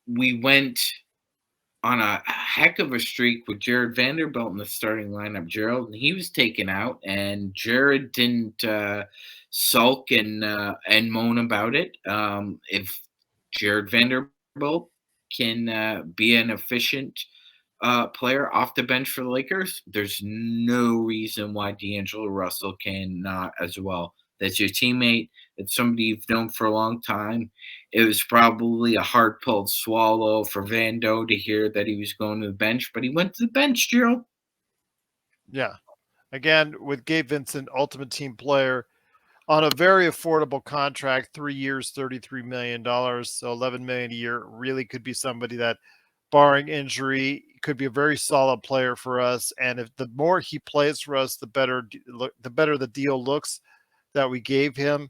we went on a heck of a streak with Jared Vanderbilt in the starting lineup, Gerald, and he was taken out, and Jared didn't sulk and moan about it. If Jared Vanderbilt can be an efficient player off the bench for the Lakers, there's no reason why D'Angelo Russell cannot as well. That's your teammate. It's somebody you've known for a long time. It was probably a hard pill to swallow for Vando to hear that he was going to the bench, but he went to the bench, Gerald. Yeah. Again, with Gabe Vincent, ultimate team player on a very affordable contract, 3 years, $33 million, so $11 million a year, really could be somebody that, barring injury, could be a very solid player for us. And if the more he plays for us, the better the deal looks that we gave him.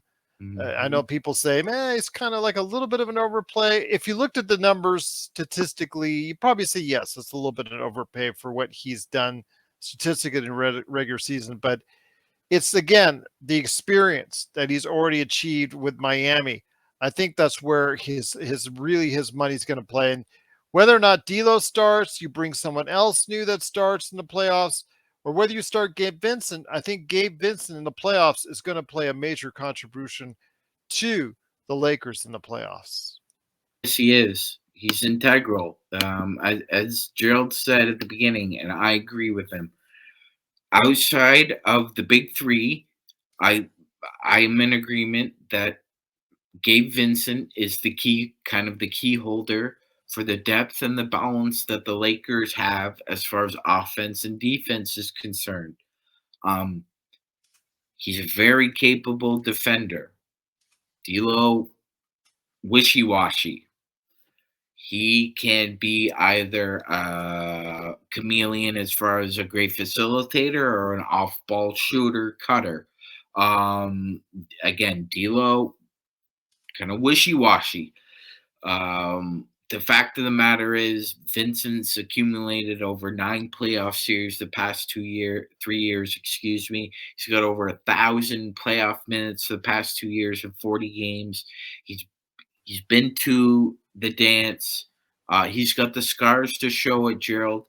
I know Mhm. people say, man, it's kind of like a little bit of an overplay. If you looked at the numbers statistically, you probably say, yes, it's a little bit of an overpay for what he's done statistically in regular season. But it's, again, the experience that he's already achieved with Miami. I think that's where his money's going to play. And whether or not D'Lo starts, you bring someone else new that starts in the playoffs, or whether you start Gabe Vincent, I think Gabe Vincent in the playoffs is going to play a major contribution to the Lakers in the playoffs. Yes, he is. He's integral. As Gerald said at the beginning, and I agree with him. Outside of the big three, I I'm in agreement that Gabe Vincent is the key, kind of the key holder for the depth and the balance that the Lakers have as far as offense and defense is concerned. Um, he's a very capable defender. D'Lo, wishy washy. He can be either a chameleon as far as a great facilitator or an off-ball shooter cutter. Um, Again, D'Lo kind of wishy-washy. The fact of the matter is, Vincent's accumulated over 9 playoff series the past 3 years. Excuse me. He's got over 1,000 playoff minutes the past 2 years in 40 games. He's He's been to the dance. He's got the scars to show it, Gerald.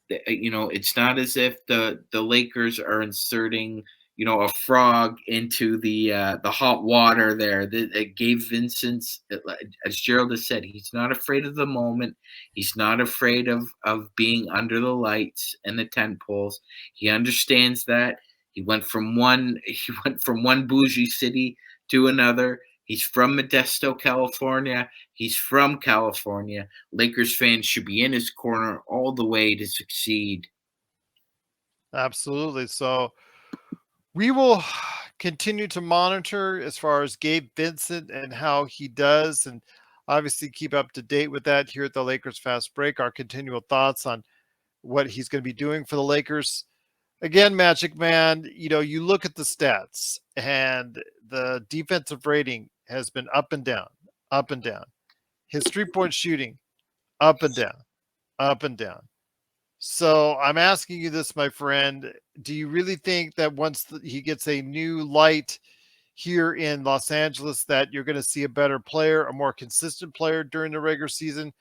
It's not as if the Lakers are inserting, a frog into the hot water there. Gabe Vincent's, as Gerald has said, he's not afraid of the moment. He's not afraid of being under the lights and the tent poles. He understands that. He went from one bougie city to another. He's from Modesto, California. He's from California. Lakers fans should be in his corner all the way to succeed. Absolutely. So we will continue to monitor as far as Gabe Vincent and how he does, and obviously keep up to date with that here at the Lakers Fast Break. Our continual thoughts on what he's going to be doing for the Lakers. Again, Magic Man, you look at the stats, and the defensive rating has been up and down, up and down. His 3-point shooting, up and down, up and down. So I'm asking you this, my friend. Do you really think that once he gets a new light here in Los Angeles, that you're going to see a better player, a more consistent player during the regular season?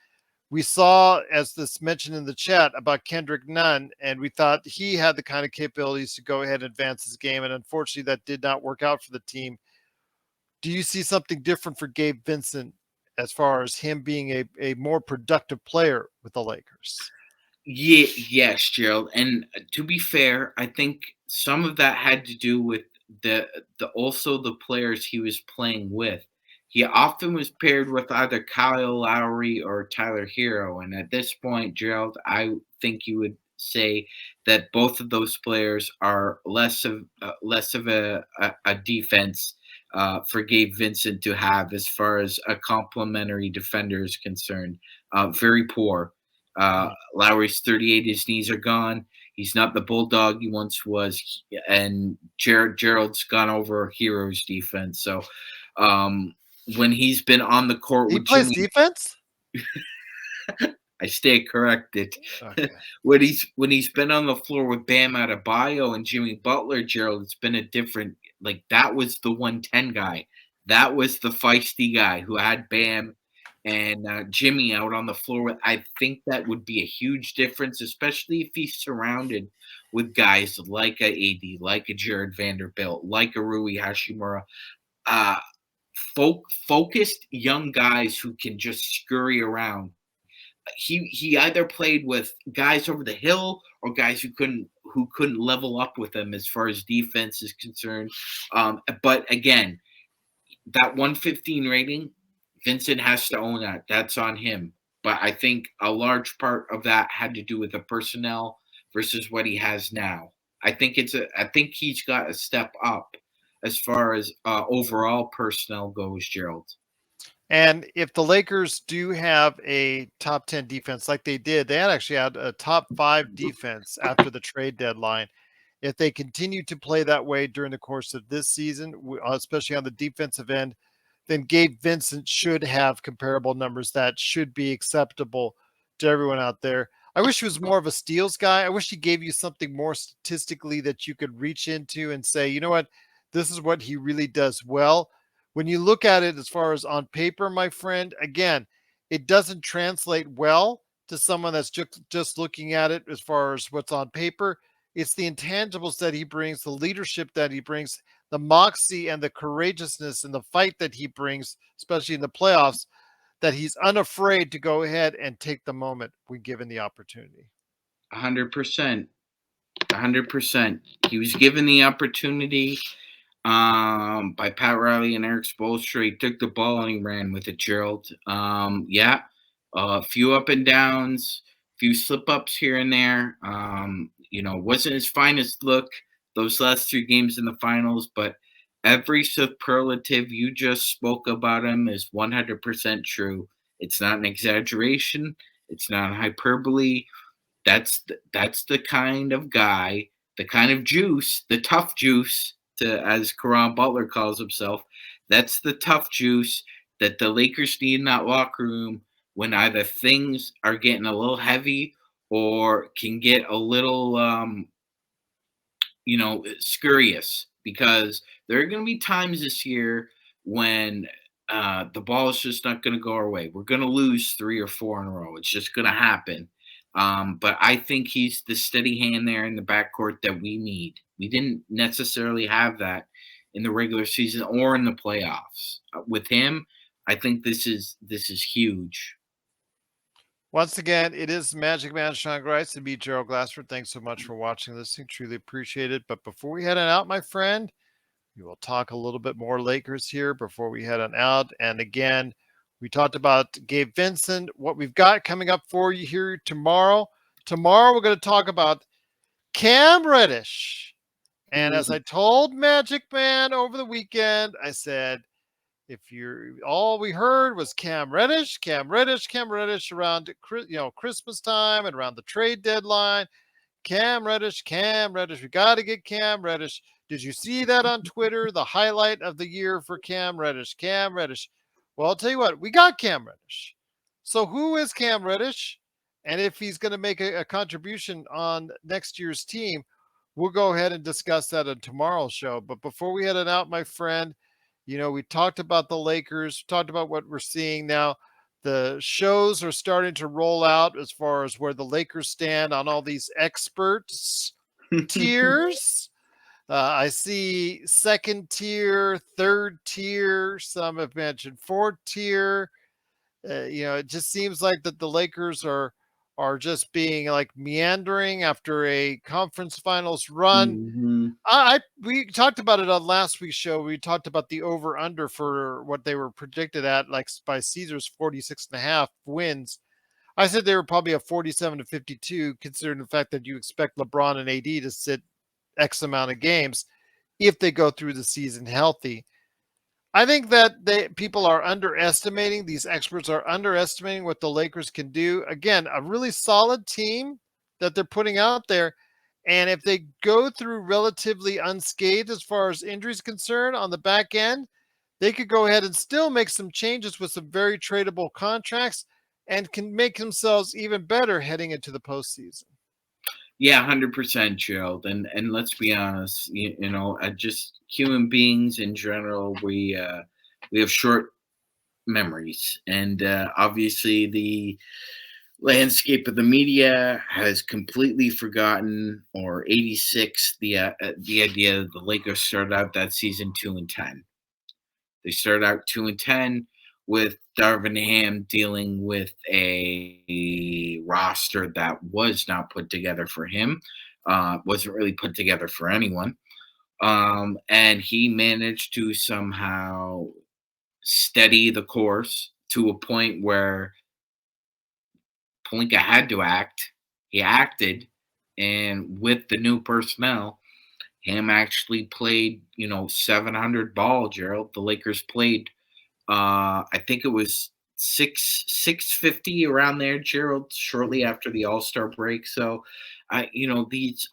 We saw, as this mentioned in the chat, about Kendrick Nunn, and we thought he had the kind of capabilities to go ahead and advance his game. And unfortunately, that did not work out for the team. Do you see something different for Gabe Vincent as far as him being a more productive player with the Lakers? Yeah, yes, Gerald. And to be fair, I think some of that had to do with the also the players he was playing with. He often was paired with either Kyle Lowry or Tyler Hero, and at this point, Gerald, I think you would say that both of those players are less of a defense for Gabe Vincent to have as far as a complementary defender is concerned. Very poor. Lowry's 38. His knees are gone. He's not the bulldog he once was. And Gerald's gone over Hero's defense. So when he's been on the court He with plays Jimmy, defense? I stay corrected. Okay. when he's been on the floor with Bam Adebayo and Jimmy Butler, Gerald, it's been a different. Like that was the 110 guy. That was the feisty guy who had Bam and Jimmy out on the floor with. I think that would be a huge difference, especially if he's surrounded with guys like a AD, like a Jared Vanderbilt, like a Rui Hashimura. Uh, Focused young guys who can just scurry around. He either played with guys over the hill or guys who couldn't level up with him as far as defense is concerned. But again, that 115 rating, Vincent has to own that. That's on him. But I think a large part of that had to do with the personnel versus what he has now. I think he's got a step up as far as overall personnel goes, Gerald. And if the Lakers do have a top 10 defense like they did, they had actually had a top 5 defense after the trade deadline. If they continue to play that way during the course of this season, especially on the defensive end, then Gabe Vincent should have comparable numbers that should be acceptable to everyone out there. I wish he was more of a steals guy. I wish he gave you something more statistically that you could reach into and say, you know what, this is what he really does well. When you look at it as far as on paper, my friend, again, it doesn't translate well to someone that's just looking at it as far as what's on paper. It's the intangibles that he brings, the leadership that he brings, the moxie and the courageousness and the fight that he brings, especially in the playoffs, that he's unafraid to go ahead and take the moment when given the opportunity. 100%. 100%. He was given the opportunity by Pat Riley and Eric Spoelstra. He took the ball and he ran with it, Gerald. Yeah, a few up and downs, few slip ups here and there. Wasn't his finest look those last 3 games in the finals, but every superlative you just spoke about him is 100% true. It's not an exaggeration. It's not hyperbole. That's the kind of guy, the kind of juice, the tough juice, to as Karan Butler calls himself. That's the tough juice that the Lakers need in that locker room when either things are getting a little heavy or can get a little scurrious, because there are going to be times this year when the ball is just not going to go our way. We're going to lose 3 or 4 in a row. It's just going to happen. But I think he's the steady hand there in the backcourt that we need. We didn't necessarily have that in the regular season or in the playoffs. With him, I think this is huge. Once again, it is Magic Man Sean Grice and me, Gerald Glassford. Thanks so much for watching and listening. Truly appreciate it. But before we head on out, my friend, we will talk a little bit more Lakers here before we head on out. And again, we talked about Gabe Vincent, what we've got coming up for you here tomorrow. Tomorrow, we're going to talk about Cam Reddish. And as I told Magic Man over the weekend, I said, if you're all we heard was Cam Reddish around Christmas time and around the trade deadline. Cam Reddish. We got to get Cam Reddish. Did you see that on Twitter? The highlight of the year for Cam Reddish. Well, I'll tell you what, we got Cam Reddish. So who is Cam Reddish? And if he's going to make a contribution on next year's team, we'll go ahead and discuss that on tomorrow's show. But before we head on out, my friend, we talked about the Lakers, talked about what we're seeing now. The shows are starting to roll out as far as where the Lakers stand on all these experts tiers. I see second tier, third tier. Some have mentioned fourth tier. It just seems like that the Lakers are just being like meandering after a conference finals run. Mm-hmm. We talked about it on last week's show. We talked about the over under for what they were predicted at, like by Caesars 46.5 wins. I said they were probably a 47 to 52, considering the fact that you expect LeBron and AD to sit X amount of games if they go through the season healthy. I think that people are underestimating, these experts are underestimating what the Lakers can do. Again, a really solid team that they're putting out there. And if they go through relatively unscathed as far as injuries concerned on the back end, they could go ahead and still make some changes with some very tradable contracts and can make themselves even better heading into the postseason. Yeah, 100%, Gerald. And let's be honest, just human beings in general, we have short memories, and obviously the landscape of the media has completely forgotten or 86 the idea that the Lakers started out that season 2-10. They started out 2-10 with Darvin Ham dealing with a roster that was not put together for him, wasn't really put together for anyone. And he managed to somehow steady the course to a point where Pelinka had to act. He acted, and with the new personnel, Ham actually played, 700 ball, Gerald. The Lakers played I think it was 650 around there, Gerald, shortly after the All-Star break. So, a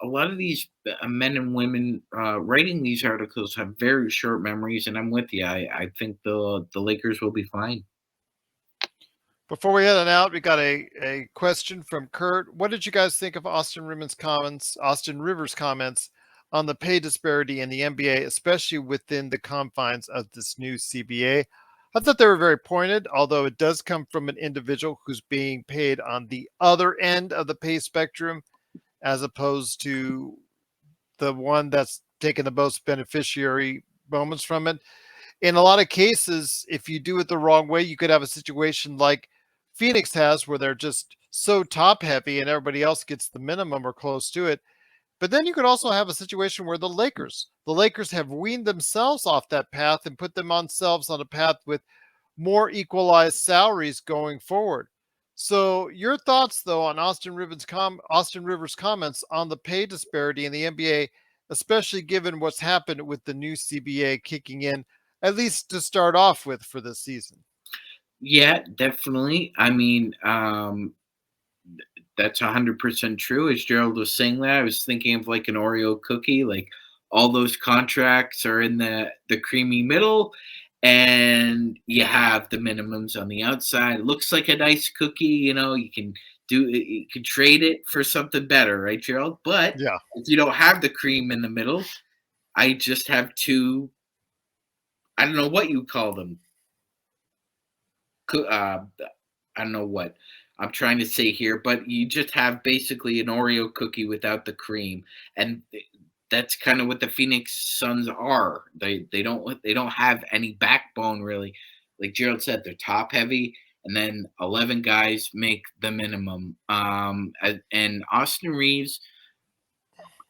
lot of these men and women writing these articles have very short memories, and I'm with you. I think the Lakers will be fine. Before we head on out, we got a question from Kurt. What did you guys think of Austin Rivers' comments on the pay disparity in the NBA, especially within the confines of this new CBA? I thought they were very pointed, although it does come from an individual who's being paid on the other end of the pay spectrum, as opposed to the one that's taken the most beneficiary moments from it. In a lot of cases, if you do it the wrong way, you could have a situation like Phoenix has, where they're just so top heavy and everybody else gets the minimum or close to it. But then you could also have a situation where the Lakers have weaned themselves off that path and put themselves on a path with more equalized salaries going forward. So your thoughts though on Austin Rivers' comments on the pay disparity in the NBA, especially given what's happened with the new CBA kicking in, at least to start off with for this season. Yeah, definitely. I mean, that's 100% true. As Gerald was saying that, I was thinking of like an Oreo cookie. Like all those contracts are in the creamy middle, and you have the minimums on the outside. It looks like a nice cookie. You can you can trade it for something better, right, Gerald? But Yeah. if you don't have the cream in the middle, I just have two. I don't know what you call them. I don't know what I'm trying to say here, but you just have basically an Oreo cookie without the cream, and that's kind of what the Phoenix Suns are. They don't have any backbone really. Like Gerald said, they're top heavy, and then 11 guys make the minimum. And Austin Reeves,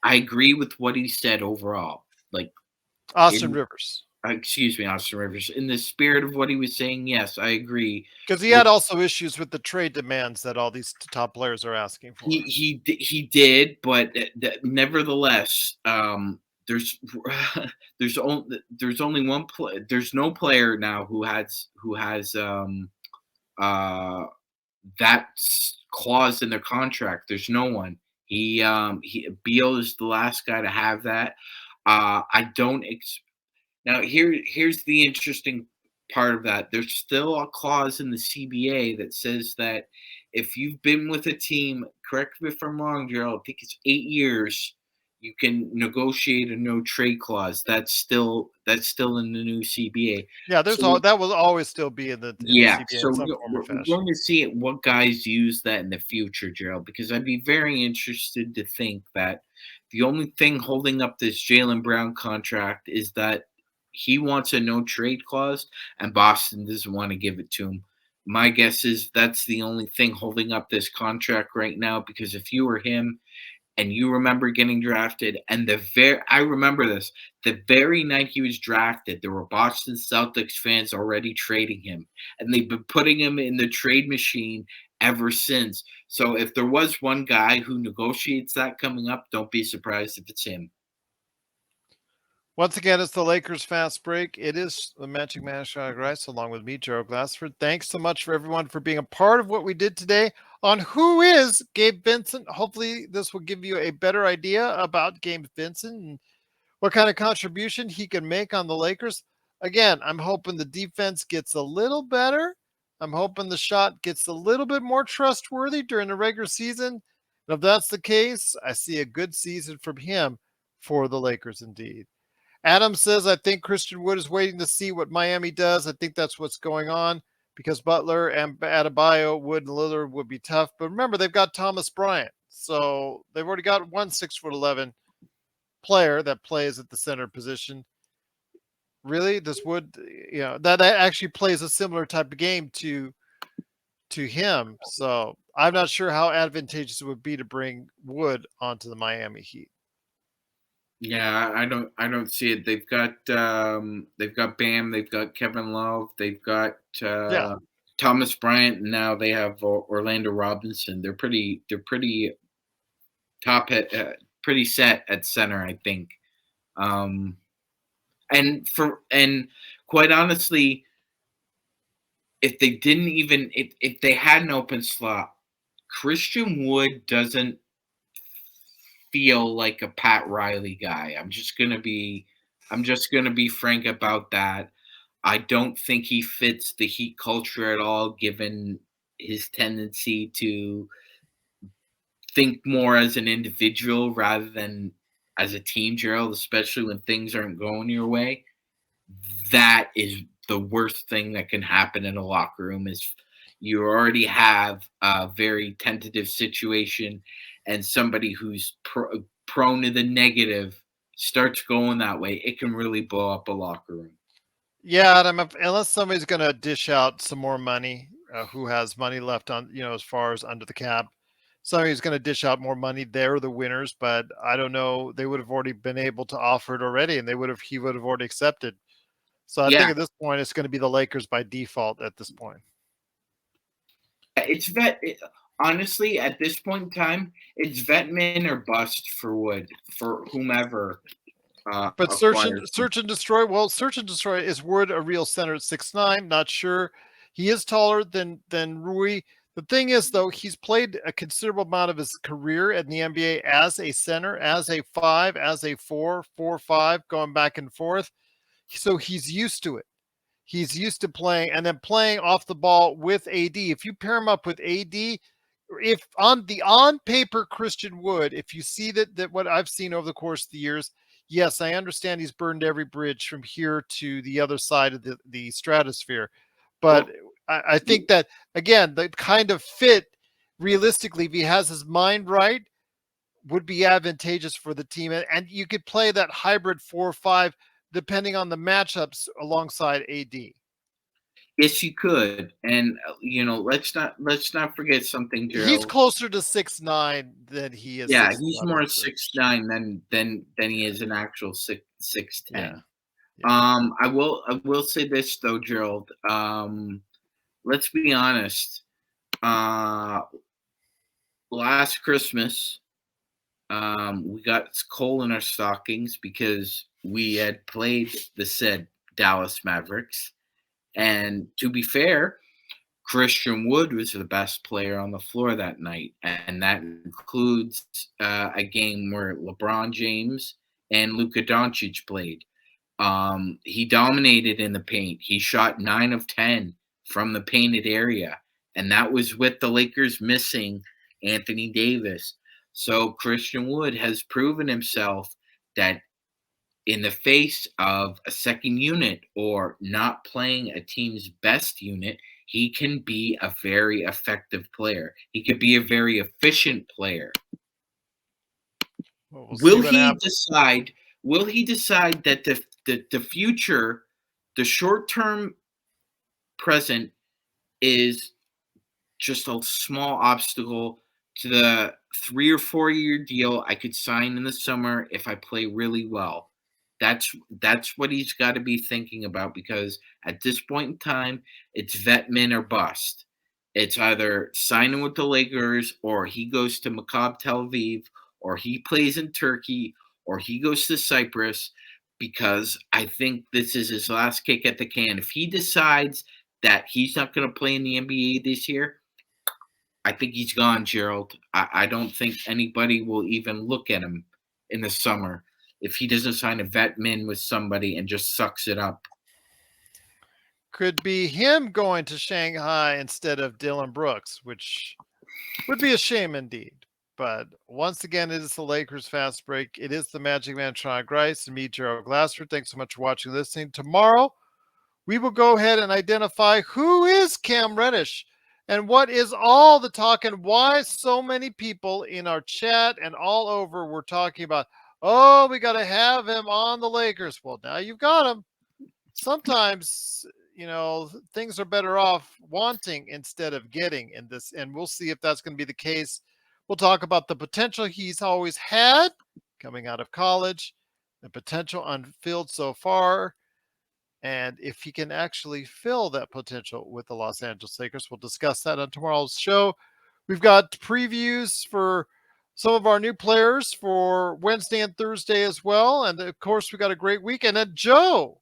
I agree with what he said overall. Like Austin in Rivers. excuse me, Austin Rivers. In the spirit of what he was saying, yes, I agree. Because he had also issues with the trade demands that all these top players are asking for. He did, but nevertheless, there's there's only one play. There's no player now who has uh that clause in their contract. There's no one. Beal is the last guy to have that. I don't Now here's the interesting part of that. There's still a clause in the CBA that says that if you've been with a team, correct me if I'm wrong, Gerald, I think it's 8 years, you can negotiate a no trade clause. That's still in the new CBA. Yeah, So that will always still be in the yeah, CBA so in some form or we're fashion. going to see what guys use that in the future, Gerald, because I'd be very interested to think that the only thing holding up this Jalen Brown contract is that he wants a no trade clause and Boston doesn't want to give it to him. My guess is that's the only thing holding up this contract right now, because if you were him, and you remember getting drafted, and I remember this, the very night he was drafted, there were Boston Celtics fans already trading him, and they've been putting him in the trade machine ever since. So if there was one guy who negotiates that coming up, don't be surprised if it's him. Once again, it's the Lakers Fast Break. It is the Magic Man Shot Grice, along with me, Gerald Glassford. Thanks so much for everyone for being a part of what we did today on Who is Gabe Vincent. Hopefully, this will give you a better idea about Gabe Vincent and what kind of contribution he can make on the Lakers. Again, I'm hoping the defense gets a little better. I'm hoping the shot gets a little bit more trustworthy during the regular season. And if that's the case, I see a good season from him for the Lakers indeed. Adam says, I think Christian Wood is waiting to see what Miami does. I think that's what's going on because Butler and Adebayo, Wood, and Lillard would be tough. But remember, they've got Thomas Bryant. So they've already got one 6'11" player that plays at the center position. Really, this Wood, that actually plays a similar type of game to him. So I'm not sure how advantageous it would be to bring Wood onto the Miami Heat. Yeah, I don't see it. They've got Bam, they've got Kevin Love, they've got Yeah. Thomas Bryant, and now they have Orlando Robinson. They're pretty pretty set at center, I think. Um, and quite honestly, if they didn't even if they had an open slot, Christian Wood doesn't feel like a Pat Riley guy. I'm just gonna be frank about that. I don't think he fits the Heat culture at all, given his tendency to think more as an individual rather than as a team, Gerald, especially when things aren't going your way. That is the worst thing that can happen in a locker room is you already have a very tentative situation and somebody who's prone to the negative starts going that way, it can really blow up a locker room. Yeah, Adam, unless somebody's going to dish out some more money, who has money left on, as far as under the cap, somebody's going to dish out more money. They're the winners, but I don't know. They would have already been able to offer it already, and he would have already accepted. So I Yeah, think at this point, it's going to be the Lakers by default at this point. it's honestly, at this point in time, it's Vetman or bust for Wood, for whomever But acquires him. search and destroy. Well, search and destroy, is Wood a real center at 6'9"? Not sure. He is taller than Rui. The thing is, though, he's played a considerable amount of his career in the NBA as a center, as a 5, as a 4, 4, 5, going back and forth. So he's used to it. He's used to playing and then playing off the ball with AD. If you pair him up with AD, if on paper Christian Wood, if you see that what I've seen over the course of the years, yes, I understand he's burned every bridge from here to the other side of the stratosphere. But Well, I think that, again, the kind of fit, realistically, if he has his mind right, would be advantageous for the team. And you could play that hybrid 4-5 depending on the matchups alongside AD. yes, you could, and let's not forget something, He's Gerald. closer to 6'9" than he is Yeah, he's 6'11", more so 6'9" than he is an actual 6'10". yeah, yeah. I will say this though, Gerald. Let's be honest. Uh, Last Christmas, we got coal in our stockings because we had played the said Dallas Mavericks, and to be fair, Christian Wood was the best player on the floor that night, and that includes a game where LeBron James and Luka Doncic played. He dominated in the paint. He shot 9 of 10 from the painted area, and that was with the Lakers missing Anthony Davis. So Christian Wood has proven himself that in the face of a second unit or not playing a team's best unit, he can be a very effective player. He could be a very efficient player. Well, we'll see Will what he happens. decide? Will he decide that the future, the short term present, is just a small obstacle to the 3 or 4 year deal I could sign in the summer if I play really well? That's what he's got to be thinking about, because at this point in time, it's Vetman or bust. It's either signing with the Lakers, or he goes to Maccabi Tel Aviv, or he plays in Turkey, or he goes to Cyprus, because I think this is his last kick at the can. If he decides that he's not going to play in the NBA this year, I think he's gone, Gerald. I don't think anybody will even look at him in the summer if he doesn't sign a vet min with somebody and just sucks it up. Could be him going to Shanghai instead of Dylan Brooks, which would be a shame indeed. But once again, it is the Lakers Fast Break. It is the Magic Man, Sean Grice, and me, Gerald Glassford. Thanks so much for watching and listening. Tomorrow, we will go ahead and identify who is Cam Reddish and what is all the talk and why so many people in our chat and all over were talking about, oh, we got to have him on the Lakers. Well, now you've got him. Sometimes, things are better off wanting instead of getting in this, and we'll see if that's going to be the case. We'll talk about the potential he's always had coming out of college, the potential unfilled so far, and if he can actually fill that potential with the Los Angeles Lakers. We'll discuss that on tomorrow's show. We've got previews for some of our new players for Wednesday and Thursday as well. And of course, we got a great week. And then Joe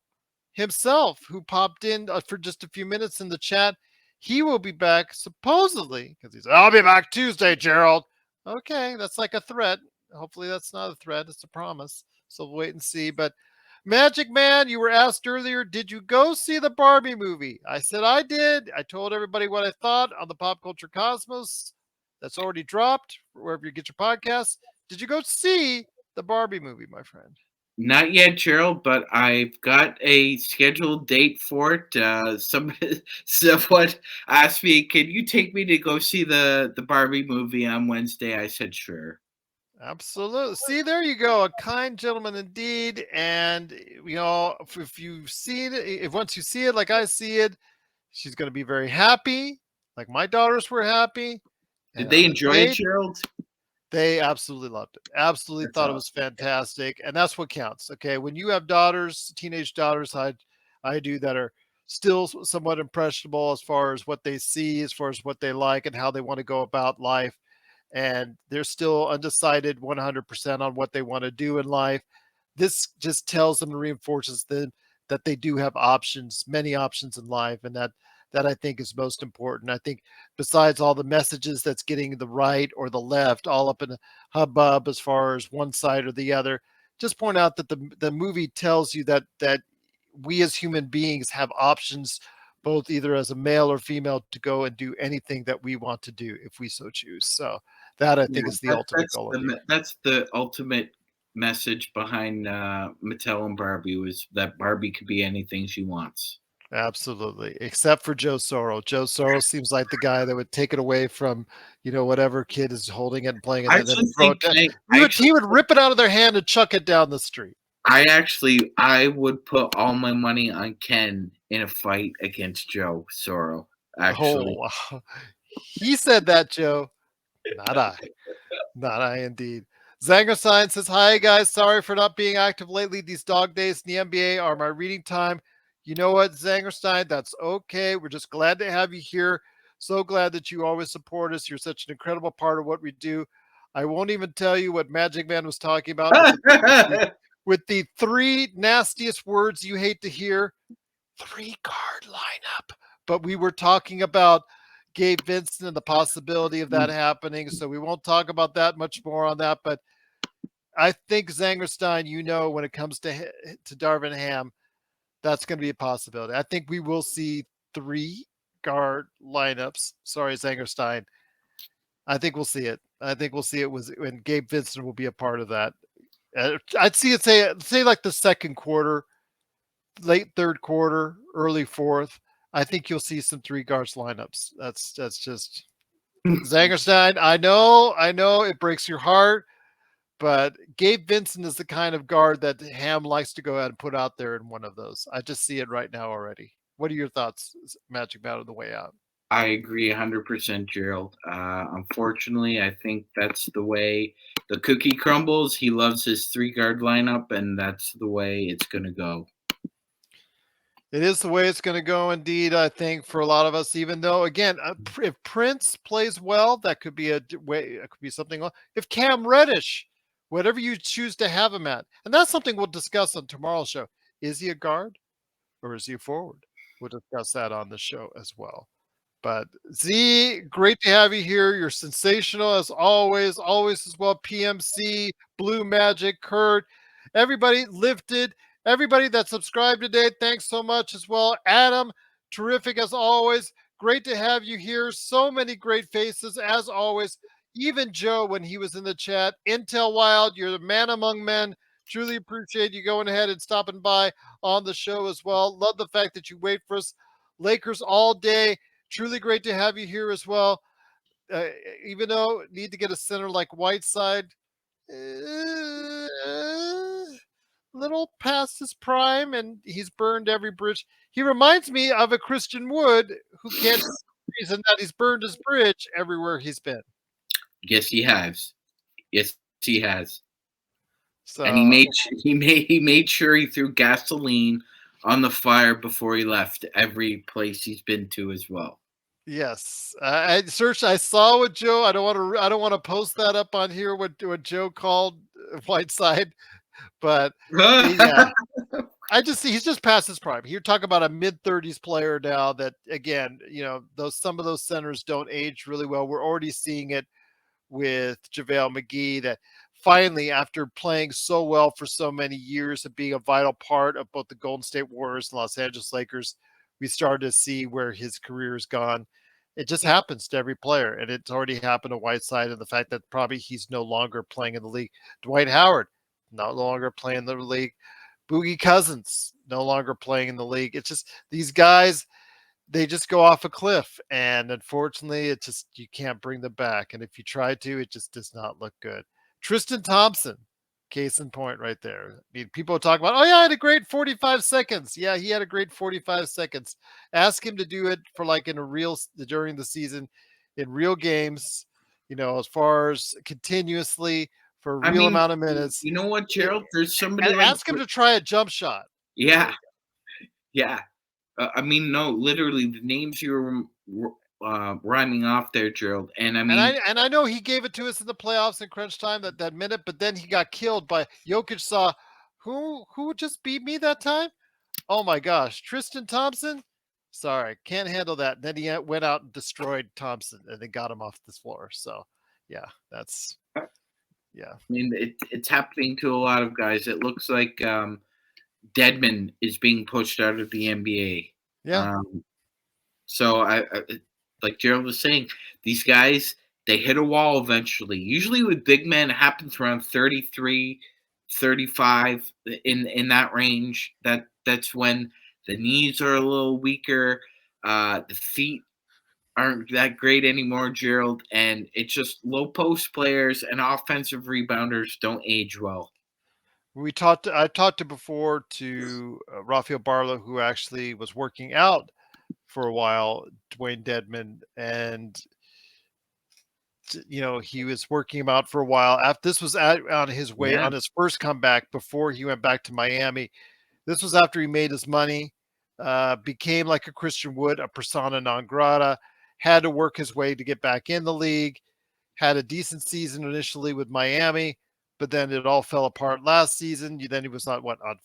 himself, who popped in for just a few minutes in the chat, he will be back supposedly, because he's, I'll be back Tuesday, Gerald. Okay, that's like a threat. Hopefully that's not a threat. It's a promise. So we'll wait and see. But Magic Man, you were asked earlier, did you go see the Barbie movie? I said I did. I told everybody what I thought on the Pop Culture Cosmos. That's already dropped wherever you get your podcasts. Did you go see the Barbie movie, my friend? Not yet, Gerald, but I've got a scheduled date for it. Someone asked me, "Can you take me to go see the Barbie movie on Wednesday?" I said, "Sure." Absolutely. See, there you go. A kind gentleman indeed. And if you've seen it, if once you see it like I see it, she's going to be very happy, like my daughters were happy. Did And they on the enjoy it, day Gerald? they absolutely loved it. Absolutely That's thought it was awesome. fantastic, and that's what counts. Okay, when you have daughters, teenage daughters, I do that are still somewhat impressionable as far as what they see, as far as what they like, and how they want to go about life, and they're still undecided 100% on what they want to do in life. This just tells them and reinforces them that they do have options, many options in life, and that I think is most important. I think besides all the messages that's getting the right or the left all up in a hubbub as far as one side or the other, just point out that the movie tells you that we as human beings have options, both either as a male or female, to go and do anything that we want to do if we so choose. So that I Yeah, think is the ultimate goal of the. that's the ultimate message behind Mattel and Barbie was that Barbie could be anything she wants. Absolutely, except for Joe Sorrell. Joe Sorrell seems like the guy that would take it away from, whatever kid is holding it and playing it, I and then actually throw think it down. I, He I would actually he would rip it out of their hand and chuck it down the street. I would put all my money on Ken in a fight against Joe Sorrow. Actually, Oh, wow. He said that, Joe. Not I. Not I indeed. Zanger Sign says, "Hi guys, sorry for not being active lately. These dog days in the NBA are my reading time. You know what, Zangerstein? That's okay. We're just glad to have you here. So glad that you always support us. You're such an incredible part of what we do. I won't even tell you what Magic Man was talking about with the three nastiest words you hate to hear. Three card lineup. But we were talking about Gabe Vincent and the possibility of that happening. So we won't talk about that much more on that. But I think Zangerstein, when it comes to Darvin Ham, that's going to be a possibility. I think we will see three guard lineups. Sorry, Zangerstein. I think we'll see it. I think we'll see it was when Gabe Vincent will be a part of that. I'd see it say like the second quarter, late third quarter, early fourth. I think you'll see some three guards lineups. That's just Zangerstein. I know it breaks your heart, but Gabe Vincent is the kind of guard that Ham likes to go out and put out there in one of those. I just see it right now already. What are your thoughts, Magic Man, on the way out? I agree 100%, Gerald. Unfortunately, I think that's the way the cookie crumbles. He loves his three guard lineup, and that's the way it's going to go. It is the way it's going to go, indeed. I think for a lot of us, even though again, if Prince plays well, that could be a way. It could be something. If Cam Reddish, whatever you choose to have him at, and that's something we'll discuss on tomorrow's show. Is he a guard or is he a forward? We'll discuss that on the show as well. But Z, great to have you here. You're sensational as always, always as well. PMC, Blue Magic, Kurt, everybody lifted, everybody that subscribed today. Thanks so much as well. Adam, terrific as always. Great to have you here. So many great faces as always. Even Joe, when he was in the chat. Intel Wild, you're the man among men. Truly appreciate you going ahead and stopping by on the show as well. Love the fact that you wait for us. Lakers all day. Truly great to have you here as well. Uh, Even though need to get a center like Whiteside, little past his prime, and he's burned every bridge. He reminds me of a Christian Wood who can't reason that he's burned his bridge everywhere he's been. Yes, he has. Yes, he has. And So he made sure he threw gasoline on the fire before he left every place he's been to as well. yes, I searched. I saw what Joe. I don't want to. I don't want to post that up on here. What Joe called Whiteside, but yeah, I just see he's just past his prime. You're talking about a mid-30s player now that again, those some of those centers don't age really well. We're already seeing it with JaVale McGee that finally, after playing so well for so many years and being a vital part of both the Golden State Warriors and Los Angeles Lakers, we started to see where his career has gone. It just happens to every player, and it's already happened to Whiteside, and the fact that probably he's no longer playing in the league. Dwight Howard, no longer playing in the league. Boogie Cousins, no longer playing in the league. It's just these guys, they just go off a cliff, and unfortunately, it just you can't bring them back. And if you try to, it just does not look good. Tristan Thompson, case in point right there. I mean, people talk about, oh yeah, I had a great 45 seconds. Yeah, he had a great 45 seconds. Ask him to do it for like in a real during the season, in real games. As far as continuously for a I real mean, amount of minutes. you know what, Gerald? There's somebody And like ask him to try a jump shot. yeah, yeah. I mean, no, literally the names you were rhyming off there, Gerald. And I mean, And I know he gave it to us in the playoffs in crunch time that minute, but then he got killed by Jokic. Saw who just beat me that time. Oh my gosh, Tristan Thompson. Sorry, can't handle that. Then he went out and destroyed Thompson, and then got him off this floor. So, yeah, that's yeah. I mean, it's happening to a lot of guys. It looks like Deadman is being pushed out of the NBA. Yeah. So like Gerald was saying, these guys, they hit a wall eventually. Usually with big men, it happens around 33, 35 in that range. That's when the knees are a little weaker. The feet aren't that great anymore, Gerald, and it's just low post players and offensive rebounders don't age well. I talked to before to Rafael Barlow, who actually was working out for a while, Dwayne Dedman, and he was working him out for a while. After this was on his way Yeah. on his first comeback before he went back to Miami. This was after he made his money, became like a Christian Wood, a persona non grata, had to work his way to get back in the league, had a decent season initially with Miami, but then it all fell apart last season. Then he was on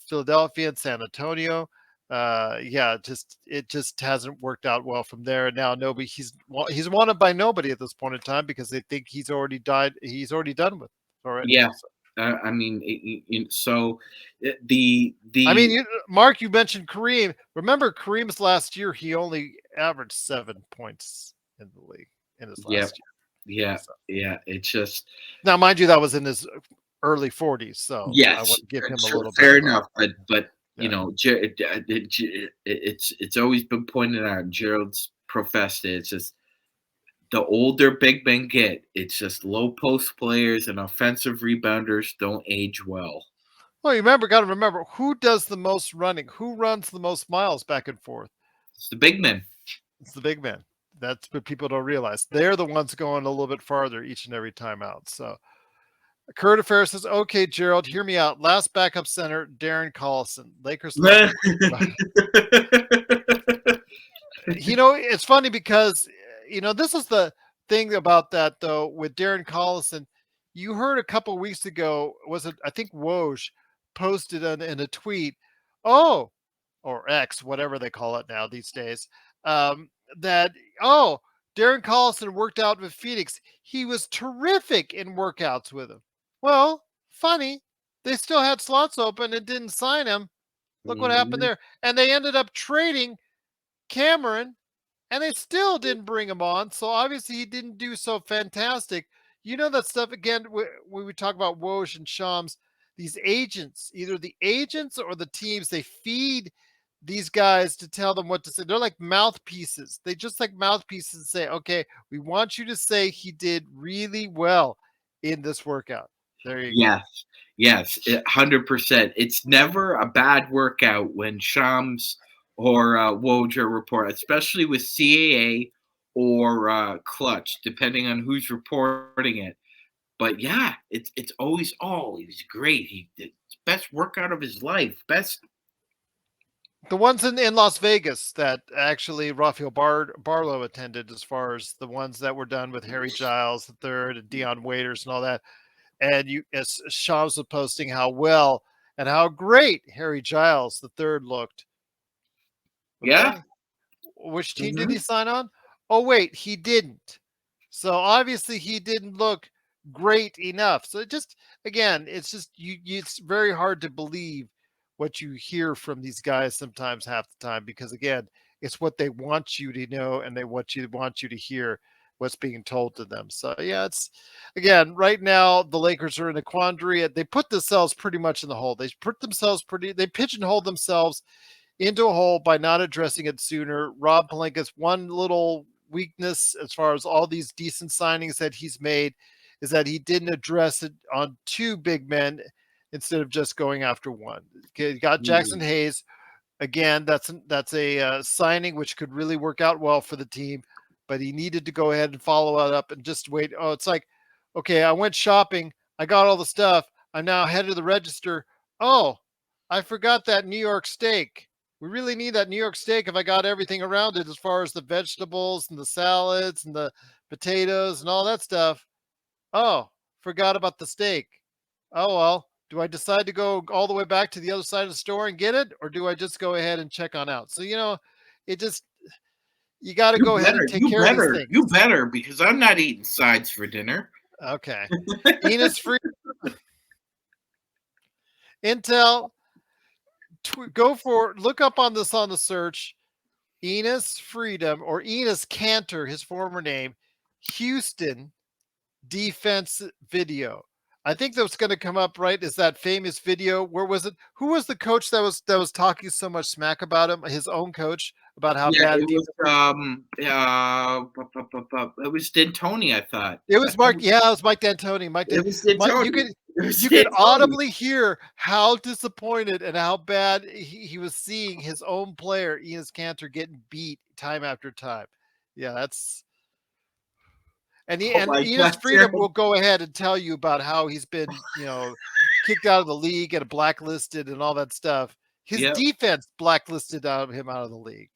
Philadelphia and San Antonio. It just hasn't worked out well from there. And now nobody he's wanted by nobody at this point in time because they think he's already died. He's already done with already. Yeah. So. I mean, I mean, Mark, you mentioned Kareem. Remember Kareem's last year, he only averaged 7 points in the league in his last year. Yeah, so. Yeah. It's just now, mind you, that was in his early 40s. So yes, I want to give him a little fair bit. Enough, but yeah. It's always been pointed out. Gerald's professed it. It's just the older big men get, it's just low post players and offensive rebounders don't age well. Well, got to remember who does the most running, who runs the most miles back and forth. It's the big men. It's the big men. That's what people don't realize. They're the ones going a little bit farther each and every time out. So Kurt Affair says, okay, Gerald, hear me out. Last backup center, Darren Collison. Lakers. It's funny because, this is the thing about that, though, with Darren Collison. You heard a couple of weeks ago, I think Woj posted in a tweet, or X, whatever they call it now these days, that, Darren Collison worked out with Phoenix. He was terrific in workouts with him. Well, funny. They still had slots open and didn't sign him. Look what happened there. And they ended up trading Cameron, and they still didn't bring him on. So obviously he didn't do so fantastic. That stuff, again, when we talk about Woj and Shams, these agents, either the agents or the teams, they feed these guys to tell them what to say. They're like mouthpieces. They just like mouthpieces say, okay, we want you to say he did really well in this workout. There you go. Yes, 100%. It's never a bad workout when Shams or Woj report, especially with CAA or Clutch, depending on who's reporting it. But yeah, it's always, he was great. He did best workout of his life. Best. The ones in Las Vegas that actually Rafael Barlow attended, as far as the ones that were done with Harry Giles III and Dion Waiters and all that. And as Shams was posting how well and how great Harry Giles III looked. Okay. Yeah. Which team did he sign on? Oh, wait, he didn't. So obviously he didn't look great enough. So it's just it's very hard to believe what you hear from these guys sometimes half the time, because again, it's what they want you to know and they want you to hear what's being told to them. So yeah, it's again, right now the Lakers are in a quandary. They put themselves pretty much in the hole. They pigeonholed themselves into a hole by not addressing it sooner. Rob Pelinka's one little weakness, as far as all these decent signings that he's made, is that he didn't address it on two big men instead of just going after one. He got Jackson Hayes. Again, that's a signing which could really work out well for the team, but he needed to go ahead and follow it up and just wait. Oh, it's like, okay, I went shopping, I got all the stuff, I'm now headed to the register. Oh, I forgot that New York steak. We really need that New York steak if I got everything around it as far as the vegetables and the salads and the potatoes and all that stuff. Oh, forgot about the steak. Oh, well, do I decide to go all the way back to the other side of the store and get it? Or do I just go ahead and check on out? So, it just, you got to You go ahead and better, take you care of these better, things. you better, because I'm not eating sides for dinner. Okay. Enos Free Intel, look up on this on the search, Enos Freedom or Enos Cantor, his former name, Houston defense video. I think that's going to come up, right? Is that famous video? Where was it? Who was the coach that was talking so much smack about him? His own coach, about how Yeah, bad it was it was D'Antoni, I thought. it was. Mark, yeah, it was Mike D'Antoni. It was Mike, D'Antoni. It was you could D'Antoni. audibly hear how disappointed and how bad he was seeing his own player Enos Cantor getting beat time after time. Yeah, that's. And Oh my Enos God, Freedom Gerald. will go ahead and tell you about how he's been, kicked out of the league and blacklisted and all that stuff. His Yep, defense blacklisted him out of the league.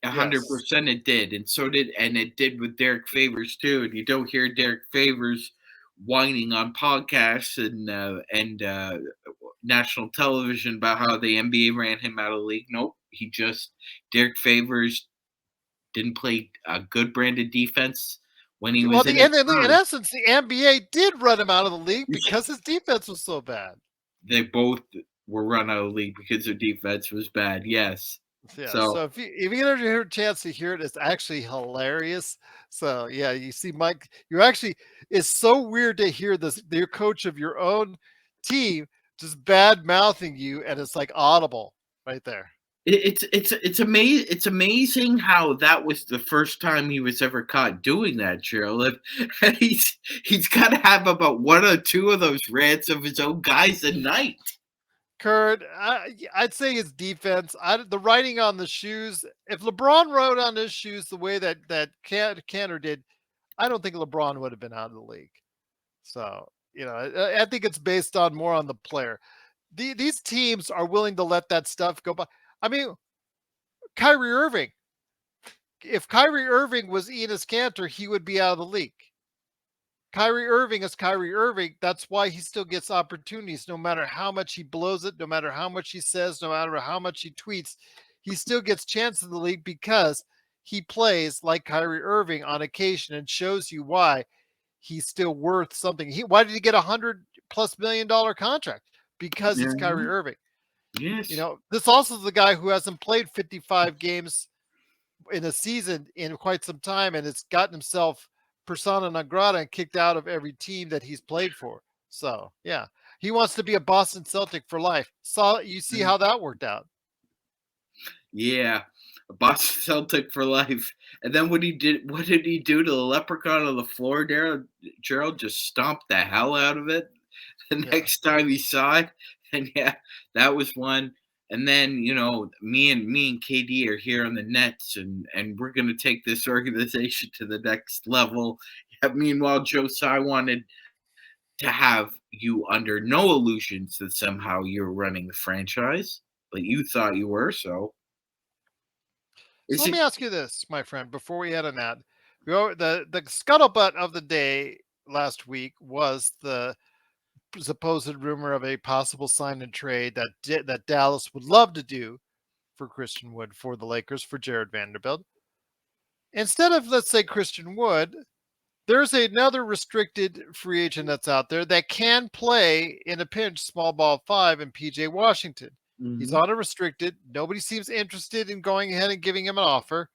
Yes. 100% it did, and it did with Derek Favors too. And you don't hear Derek Favors whining on podcasts and national television about how the NBA ran him out of the league. Nope, Derek Favors didn't play a good branded defense when he Well, was in his in prime. essence, the NBA did run him out of the league because his defense was so bad. They both were run out of the league because their defense was bad. Yes. Yeah. So So if you get a chance to hear it, it's actually hilarious. So yeah, you see, Mike, it's so weird to hear your coach of your own team just bad mouthing you, and it's like audible right there. it's amazing how that was the first time he was ever caught doing that, Cheryl. He's got to have about one or two of those rants of his own guys a night. Kurt, I'd say his defense. The writing on the shoes. If LeBron wrote on his shoes the way that Cantor did, I don't think LeBron would have been out of the league. So I think it's based on more on the player. These teams are willing to let that stuff go by. I mean, Kyrie Irving. If Kyrie Irving was Enos Cantor, he would be out of the league. Kyrie Irving is Kyrie Irving. That's why he still gets opportunities, no matter how much he blows it, no matter how much he says, no matter how much he tweets. He still gets chances in the league because he plays like Kyrie Irving on occasion and shows you why he's still worth something. Why did he get $100+ million contract? Because he's Kyrie Irving. Yes. This also is the guy who hasn't played 55 games in a season in quite some time, and it's gotten himself persona non grata and kicked out of every team that he's played for. So yeah, he wants to be a Boston Celtic for life. So you see how that worked out. Yeah, a Boston Celtic for life. And then what did he do to the leprechaun on the floor there? Gerald just stomped the hell out of it the next time he saw it. And yeah, that was one. And then, me and KD are here on the Nets, and we're gonna take this organization to the next level. Yeah, meanwhile, Joe Tsai wanted to have you under no illusions that somehow you're running the franchise, but you thought you were. So let me ask you this, my friend, before we head on that. The scuttlebutt of the day last week was the supposed rumor of a possible sign and trade that Dallas would love to do for Christian Wood for the Lakers for Jared Vanderbilt. Instead of, let's say, Christian Wood, there's another restricted free agent that's out there that can play in a pinch small ball 5 in PJ Washington. Mm-hmm. He's on a restricted. Nobody seems interested in going ahead and giving him an offer.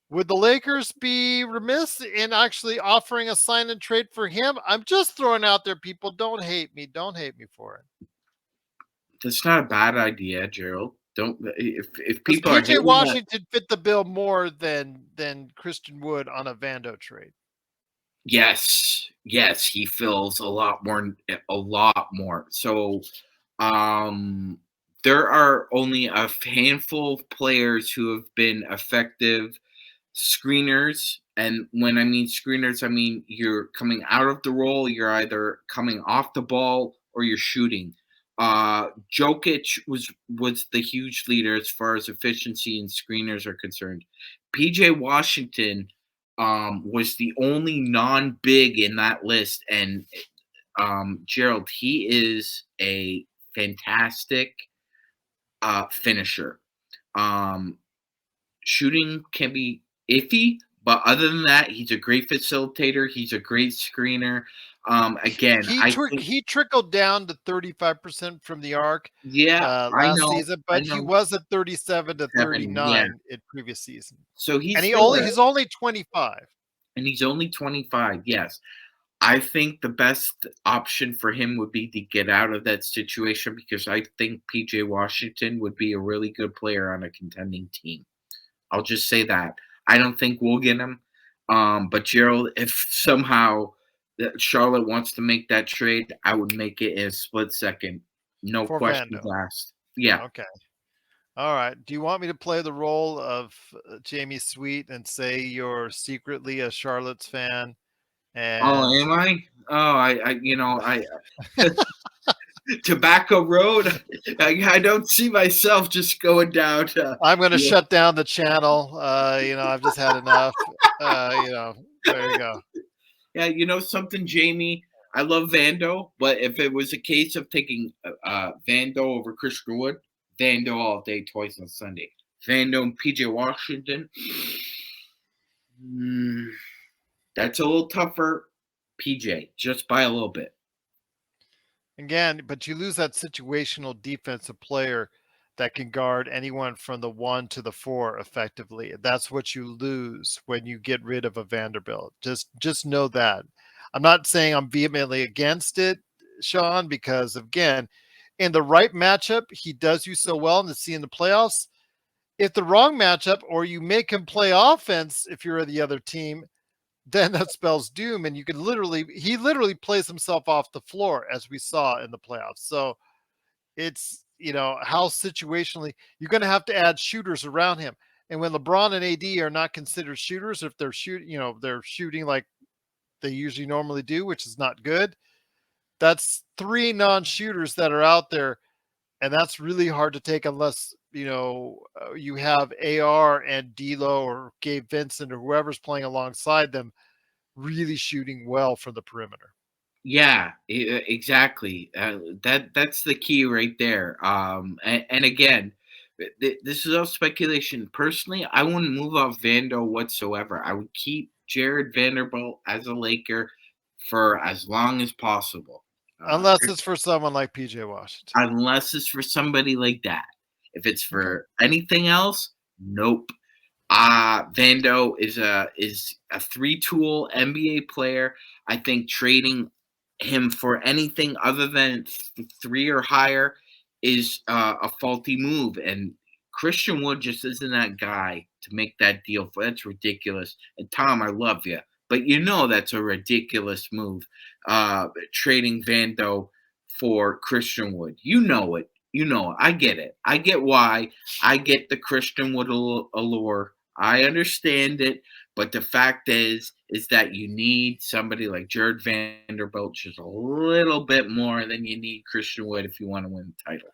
Would the Lakers be remiss in actually offering a sign and trade for him? I'm just throwing out there, people. Don't hate me. Don't hate me for it. That's not a bad idea, Gerald. Don't if people are PJ Washington fit the bill more than Christian Wood on a Vando trade. Yes, yes, he feels a lot more, a lot more. So, um, there are only a handful of players who have been effective screeners. And when I mean screeners, I mean you're coming out of the role, you're either coming off the ball or you're shooting. Jokic was the huge leader as far as efficiency and screeners are concerned. PJ Washington was the only non-big in that list, and Gerald, he is a fantastic finisher. Um, Shooting can be iffy, but other than that, he's a great facilitator. He's a great screener. Again, I think, He trickled down to 35% from the arc yeah, I last know, season, I but he know, was at 37 to 7, yeah. 39 in previous season. So And he's there, he's only 25. and he's only 25. Yes, I think the best option for him would be to get out of that situation because I think PJ Washington would be a really good player on a contending team. I'll just say that. I don't think we'll get him. But Gerald, if somehow that Charlotte wants to make that trade, I would make it in a split second. No For questions Vando. asked. Yeah. Okay. All right. Do you want me to play the role of Jamie Sweet and say you're secretly a Charlotte's fan? Oh, And am I? Oh, Tobacco Road. I don't see myself just going down to, I'm going to yeah. shut down the channel. I've just had enough. There you go. Yeah, you know something, Jamie? I love Vando, but if it was a case of taking Vando over Christian Wood, Vando all day, twice on Sunday. Vando and PJ Washington, mm, that's a little tougher. PJ, just by a little bit. Again, but you lose that situational defensive player that can guard anyone from the 1 to the 4 effectively. That's what you lose when you get rid of a Vanderbilt. Just know that. I'm not saying I'm vehemently against it, Sean, because again, in the right matchup, he does you so well, and to see in the playoffs. If the wrong matchup, or you make him play offense if you're the other team, then that spells doom. And he literally plays himself off the floor, as we saw in the playoffs. So it's, how situationally you're going to have to add shooters around him. And when LeBron and AD are not considered shooters, if they're shooting like they usually normally do, which is not good. That's three non-shooters that are out there, and that's really hard to take unless you have AR and D'Lo or Gabe Vincent or whoever's playing alongside them really shooting well from the perimeter. Yeah, exactly. That's the key right there. And again, this is all speculation. Personally, I wouldn't move off Vando whatsoever. I would keep Jared Vanderbilt as a Laker for as long as possible. Uh, Unless it's for someone like PJ Washington. unless it's for somebody like that. If it's Okay. for anything else, nope. Vando is a three-tool NBA player. I think trading him for anything other than three or higher is a faulty move. And Christian Wood just isn't that guy to make that deal for. That's ridiculous. And Tom, I love you, but you know that's a ridiculous move. Trading Vando for Christian Wood. You know it. You know it. I get it. I get why. I get the Christian Wood allure. I understand it, but the fact is that you need somebody like Jared Vanderbilt just a little bit more than you need Christian Wood if you want to win the title.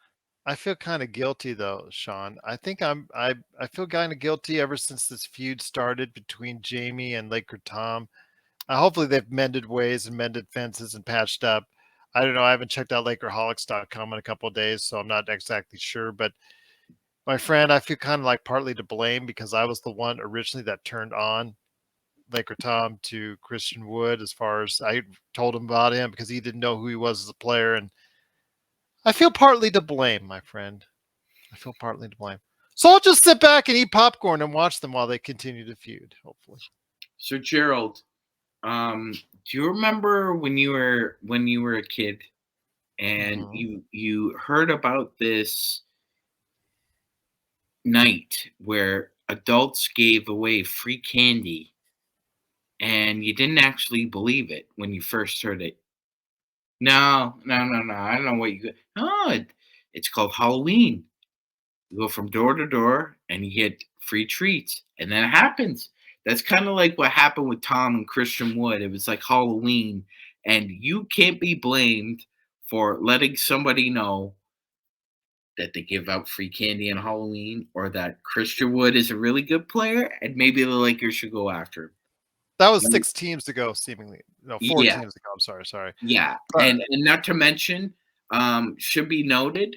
I feel kind of guilty though, Sean. I feel kind of guilty ever since this feud started between Jamie and Laker Tom. Hopefully they've mended ways and mended fences and patched up. I don't know. I haven't checked out LakerHolics.com in a couple of days, so I'm not exactly sure. But my friend, I feel kind of like partly to blame because I was the one originally that turned on Laker Tom to Christian Wood as far as I told him about him because he didn't know who he was as a player. And I feel partly to blame, my friend. I feel partly to blame. So I'll just sit back and eat popcorn and watch them while they continue to feud, hopefully. So Gerald, do you remember when you were a kid and Mm-hmm. you heard about this night where adults gave away free candy and you didn't actually believe it when you first heard it. No, no, no, no. I don't know what you. Oh, it's called Halloween. You go from door to door and you get free treats, and then it happens. That's kind of like what happened with Tom and Christian Wood. It was like Halloween, and you can't be blamed for letting somebody know that they give out free candy on Halloween, or that Christian Wood is a really good player, and maybe the Lakers should go after him. That was Right? 6 teams ago, seemingly. No, 4 Yeah, teams ago. I'm sorry. yeah, But and not to mention, should be noted,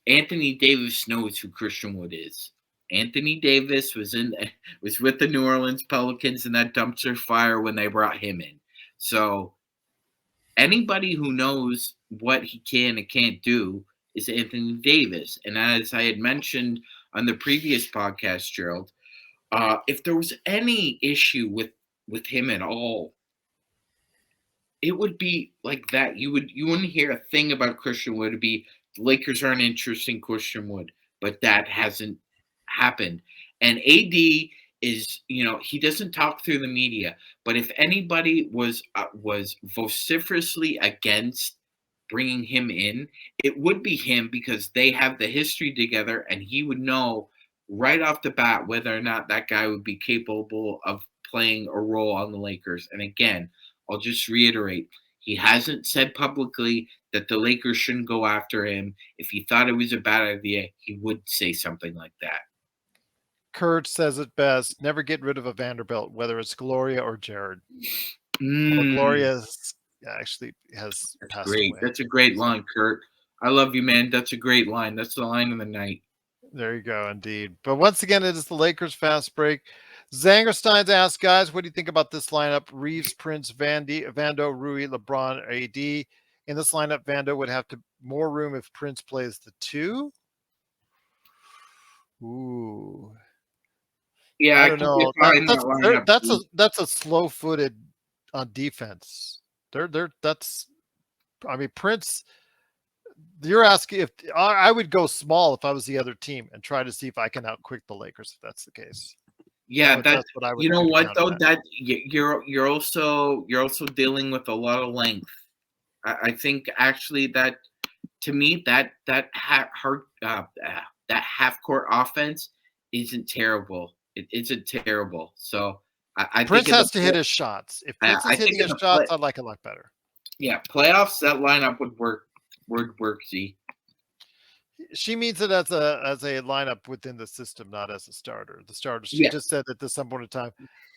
Anthony Davis knows who Christian Wood is. Anthony Davis was with the New Orleans Pelicans in that dumpster fire when they brought him in. So anybody who knows what he can and can't do is Anthony Davis. And as I had mentioned on the previous podcast, Gerald, if there was any issue with him at all, it would be like that. You wouldn't hear a thing about Christian Wood. It'd be the Lakers aren't interested in Christian Wood, but that hasn't happened. And AD is, he doesn't talk through the media, but if anybody was vociferously against bringing him in, it would be him, because they have the history together, and he would know right off the bat whether or not that guy would be capable of playing a role on the Lakers. And again, I'll just reiterate, he hasn't said publicly that the Lakers shouldn't go after him. If he thought it was a bad idea, he would say something like that. Kurt says it best: never get rid of a Vanderbilt, whether it's Gloria or Jared. Well, Mm, Gloria actually has that's passed great. away. That's a great So line, Kurt. I love you, man. That's a great line. That's the line of the night. there you go, indeed. But once again, it is the Lakers fast break. Zangerstein's asked, guys, what do you think about this lineup? Reeves, Prince, Vando, Rui, LeBron, AD. In this lineup, Vando would have to more room if Prince plays the 2. Ooh, Yeah, I I don't can get know. behind that lineup. That's a slow-footed on defense. That's, I mean, Prince. You're asking if I would go small if I was the other team and try to see if I can outquick the Lakers if that's the case. Yeah, that That's what I would you know do to what counter though, that. that you're also dealing with a lot of length. I think actually that, to me, that half court offense isn't terrible. It isn't terrible. So I think Prince in the has to hit his shots. If Prince I is think hitting in his the shots, I'd like it a lot better. playoffs, that lineup would work. Z. She means it as a lineup within the system, not as a starter. The starter. She Yeah, just said that at some point in time,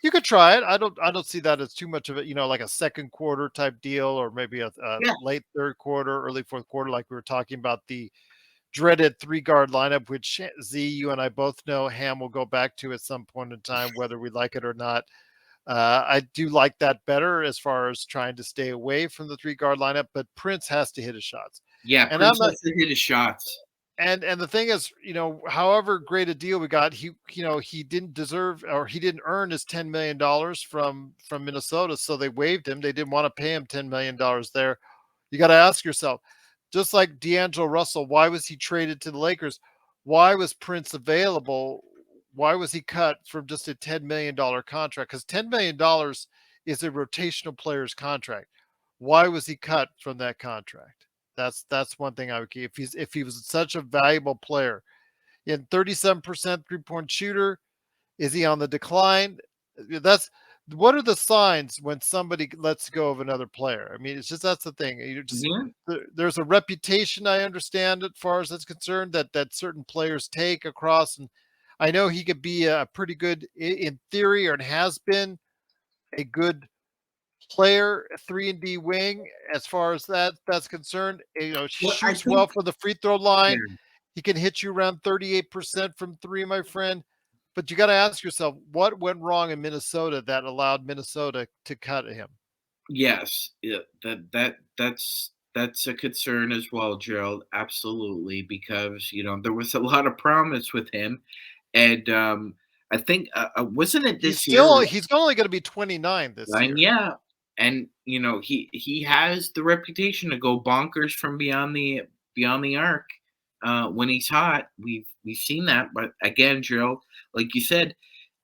you could try it. I don't see that as too much of it. Like a second quarter type deal, or maybe a yeah, late third quarter, early fourth quarter, like we were talking about the dreaded 3 guard lineup, which Z, you and I both know Ham will go back to at some point in time, whether we like it or not. I do like that better as far as trying to stay away from the 3 guard lineup, but Prince has to hit his shots. yeah. And I'm Prince not, has to hit his shots. and the thing is, however great a deal we got, he didn't deserve, or he didn't earn his $10 million from Minnesota, so they waived him. They didn't want to pay him $10 million there. You got to ask yourself, just like D'Angelo Russell, why was he traded to the Lakers? Why was Prince available? Why was he cut from just a $10 million contract? Because $10 million is a rotational player's contract. Why was he cut from that contract? That's one thing I would keep. If he was such a valuable player, in 37% 3-point shooter, is he on the decline? That's what are the signs when somebody lets go of another player? I mean, it's just that's the thing. You just Mhm. there's a reputation, I understand, as far as that's concerned, that certain players take across, and I know he could be a pretty good, in theory, or has been a good player, 3-and-D wing, as far as that's concerned. Well, I Shoots well think, from the free throw line. yeah. He can hit you around 38% from 3, my friend. But you got to ask yourself, what went wrong in Minnesota that allowed Minnesota to cut him? Yes, yeah, that's a concern as well, Gerald. Absolutely, because there was a lot of promise with him, and I think wasn't it this year? He's only going to be 29 this And year. yeah, and he has the reputation to go bonkers from beyond the arc when he's hot. We've seen that, but again, Gerald, like you said,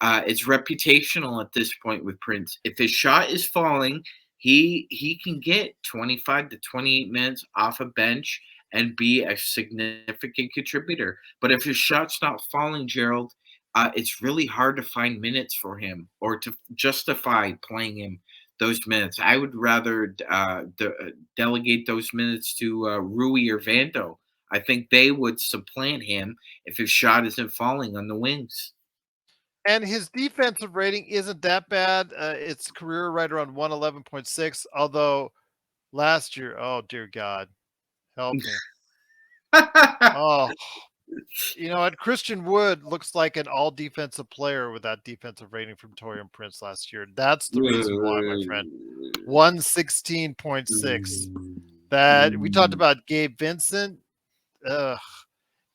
it's reputational at this point with Prince. If his shot is falling, he can get 25 to 28 minutes off a bench and be a significant contributor. But if his shot's not falling, Gerald, it's really hard to find minutes for him or to justify playing him those minutes. I would rather delegate those minutes to Rui or Vando. I think they would supplant him if his shot isn't falling on the wings. And his defensive rating isn't that bad. It's career right around 111.6. Although last year, oh dear God, help me. Oh, you know what? Christian Wood looks like an all defensive player with that defensive rating from Torian Prince last year. That's the reason why, my friend. 116.6. That we talked about Gabe Vincent. Ugh.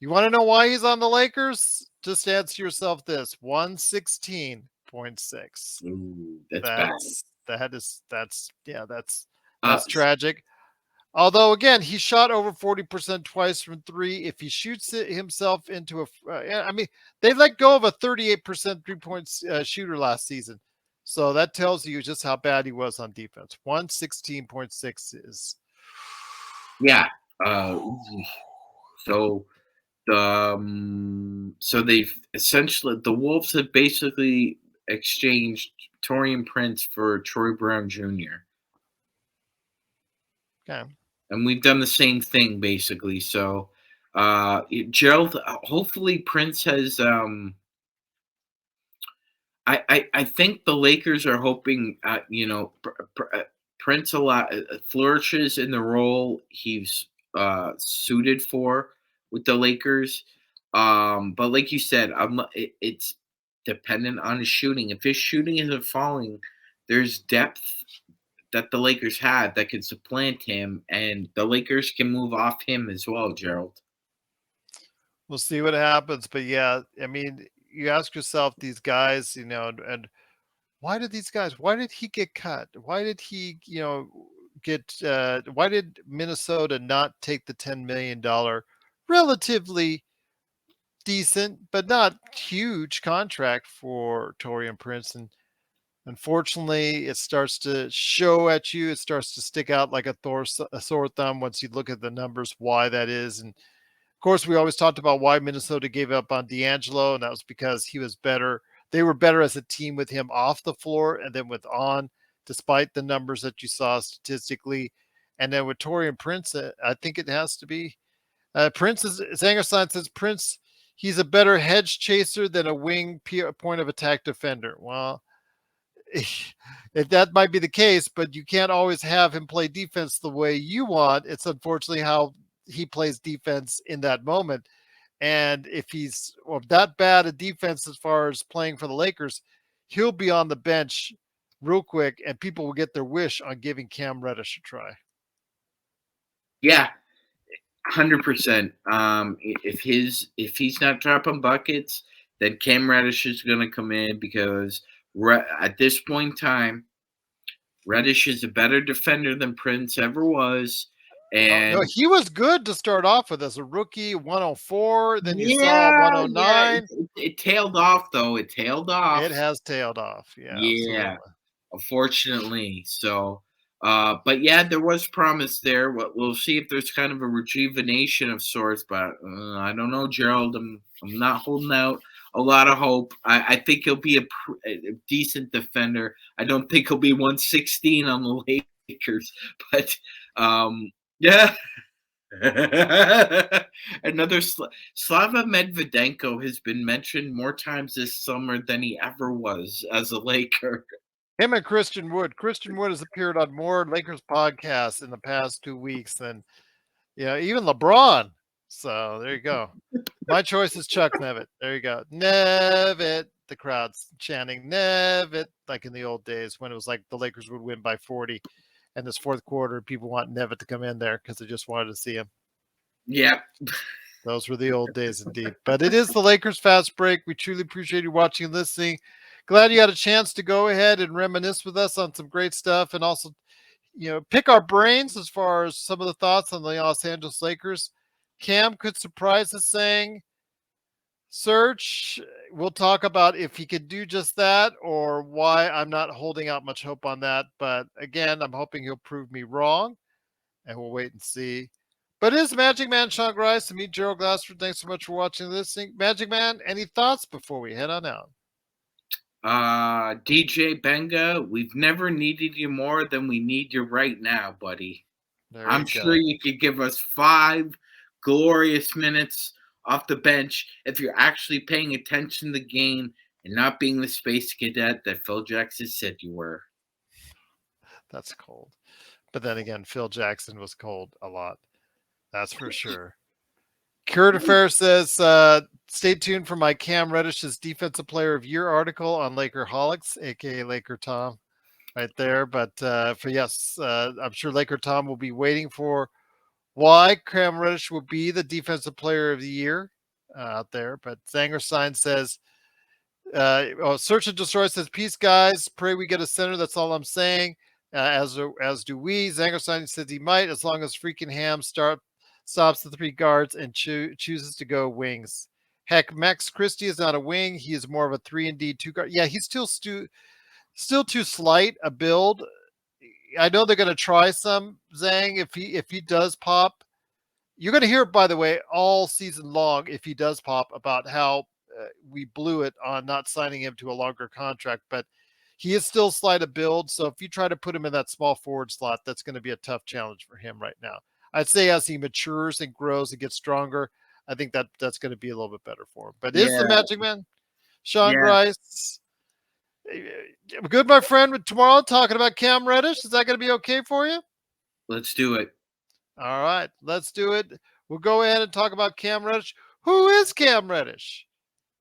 You want to know why he's on the Lakers? Just answer yourself this: 116.6. Ooh, that's bad. That's tragic. Although again, he shot over 40% twice from three. If he shoots it himself into a, I mean, they let go of a 38% 3-point shooter last season, so that tells you just how bad he was on defense. 116.6 is. Yeah. So so they've essentially the Wolves have basically exchanged Torian Prince for Troy Brown Jr. Okay. And we've done the same thing basically. So Gerald, hopefully Prince has I think the Lakers are hoping Prince a lot flourishes in the role he's suited for with the Lakers. But like you said, it's dependent on his shooting. If his shooting isn't falling, there's depth that the Lakers have that can supplant him, and the Lakers can move off him as well, Gerald. We'll see what happens, but yeah, I mean, you ask yourself, these guys, and why did these guys? Why did he get cut? Why did he, get? Why did Minnesota not take the $10 million, relatively decent but not huge contract for Torian Prince? And unfortunately, it starts to show at you. It starts to stick out like a sore thumb once you look at the numbers. Why that is, and of course, we always talked about why Minnesota gave up on D'Angelo, and that was because he was better. They were better as a team with him off the floor and then with on, despite the numbers that you saw statistically. And then with Torian Prince, I think it has to be. Prince is, Zangerstein says, Prince, he's a better hedge chaser than a wing point of attack defender. Well, if that might be the case, but you can't always have him play defense the way you want. It's unfortunately how he plays defense in that moment. And if he's that bad a defense as far as playing for the Lakers, he'll be on the bench real quick, and people will get their wish on giving Cam Reddish a try. Yeah, 100%. If he's not dropping buckets, then Cam Reddish is going to come in because at this point in time, Reddish is a better defender than Prince ever was. And no, he was good to start off with as a rookie, 104. Then you saw yeah, 109. it tailed off though. It tailed off. It has tailed off. Yeah, absolutely. Unfortunately. So, but yeah, there was promise there. We'll see if there's kind of a rejuvenation of sorts. But I don't know, Gerald. I'm not holding out a lot of hope. I think he'll be a decent defender. I don't think he'll be 116 on the Lakers, but yeah. Another Slava Medvedenko has been mentioned more times this summer than he ever was as a Laker. Him and Christian Wood. Christian Wood has appeared on more Lakers podcasts in the past 2 weeks than even LeBron. So there you go. My choice is Chuck Nevitt. There you go. Nevitt. The crowd's chanting Nevitt like in the old days when it was like the Lakers would win by 40. And this fourth quarter, people want Nevitt to come in there because they just wanted to see him. Yeah. Those were the old days indeed. But it is the Lakers Fast Break. We truly appreciate you watching and listening. Glad you had a chance to go ahead and reminisce with us on some great stuff and also, pick our brains as far as some of the thoughts on the Los Angeles Lakers. Cam could surprise us saying Search. We'll talk about if he could do just that or why I'm not holding out much hope on that. But again, I'm hoping he'll prove me wrong, and we'll wait and see. But it is Magic Man Sean Grice to meet Gerald Glassford. Thanks so much for watching this thing. Magic Man, any thoughts before we head on out? DJ Benga, we've never needed you more than we need you right now, buddy. There I'm you sure go. you could give us 5 glorious minutes off the bench if you're actually paying attention to the game and not being the space cadet that Phil Jackson said you were. That's cold. But then again, Phil Jackson was cold a lot. That's for sure. Kurt Affair says, stay tuned for my Cam Reddish's Defensive Player of Year article on Lakerholics, aka Laker Tom, right there. But I'm sure Laker Tom will be waiting for why Cam Reddish will be the Defensive Player of the Year out there. But Zanger Sign says, Search and Destroy says, peace, guys. Pray we get a center. That's all I'm saying. As do we. Zanger Sign says he might, as long as freaking Ham stops the 3 guards and chooses to go wings. Heck, Max Christie is not a wing. He is more of a 3 and D 2 guard. Yeah, he's still too slight a build. I know they're going to try some Zhang if he does pop. You're going to hear, by the way, all season long if he does pop about how we blew it on not signing him to a longer contract. But he is still slight of build. So if you try to put him in that small forward slot, that's going to be a tough challenge for him right now. I'd say as he matures and grows and gets stronger, I think that's going to be a little bit better for him. But is the Magic Man, Sean Grice, good, my friend, with tomorrow talking about Cam Reddish? Is that going to be okay for you? Let's do it. All right, let's do it. We'll go ahead and talk about Cam Reddish. Who is Cam Reddish?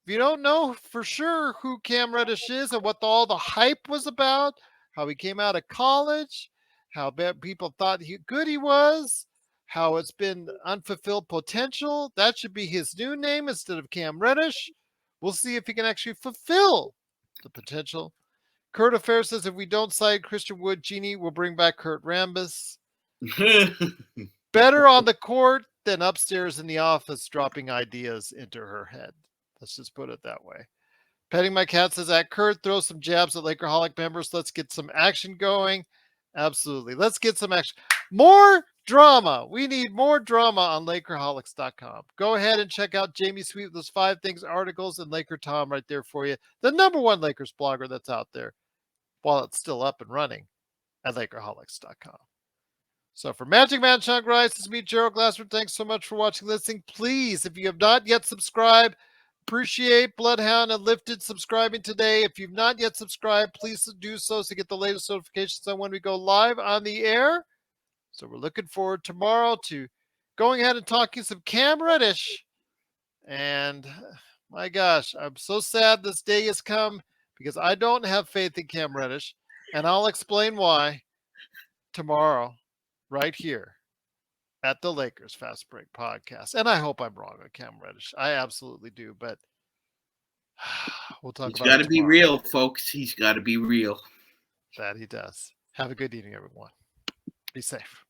If you don't know for sure who Cam Reddish is and what all the hype was about, how he came out of college, how bad people thought good he was, how it's been unfulfilled potential, that should be his new name instead of Cam Reddish. We'll see if he can actually fulfill the potential. Kurt Affair says if we don't sign Christian Wood, Genie will bring back Kurt Rambis. Better on the court than upstairs in the office dropping ideas into her head. Let's just put it that way. Petting My Cat says at Kurt, throw some jabs at Lakerholic members. Let's get some action going. Absolutely. Let's get some action. More drama. We need more drama on Lakerholics.com. Go ahead and check out Jamie Sweet with those 5 things articles and Laker Tom right there for you. The #1 Lakers blogger that's out there while it's still up and running at Lakerholics.com. So for Magic Man Sean Grice, this is me, Gerald Glassford. Thanks so much for watching, listening. Please, if you have not yet subscribed, appreciate Bloodhound and Lifted subscribing today. If you've not yet subscribed, please do so to get the latest notifications on when we go live on the air. So we're looking forward tomorrow to going ahead and talking some Cam Reddish. And my gosh, I'm so sad this day has come because I don't have faith in Cam Reddish. And I'll explain why tomorrow, right here at the Lakers Fast Break podcast. And I hope I'm wrong on Cam Reddish. I absolutely do, but we'll talk about it tomorrow. He's got to be real, folks. He's got to be real. That he does. Have a good evening, everyone. Be safe.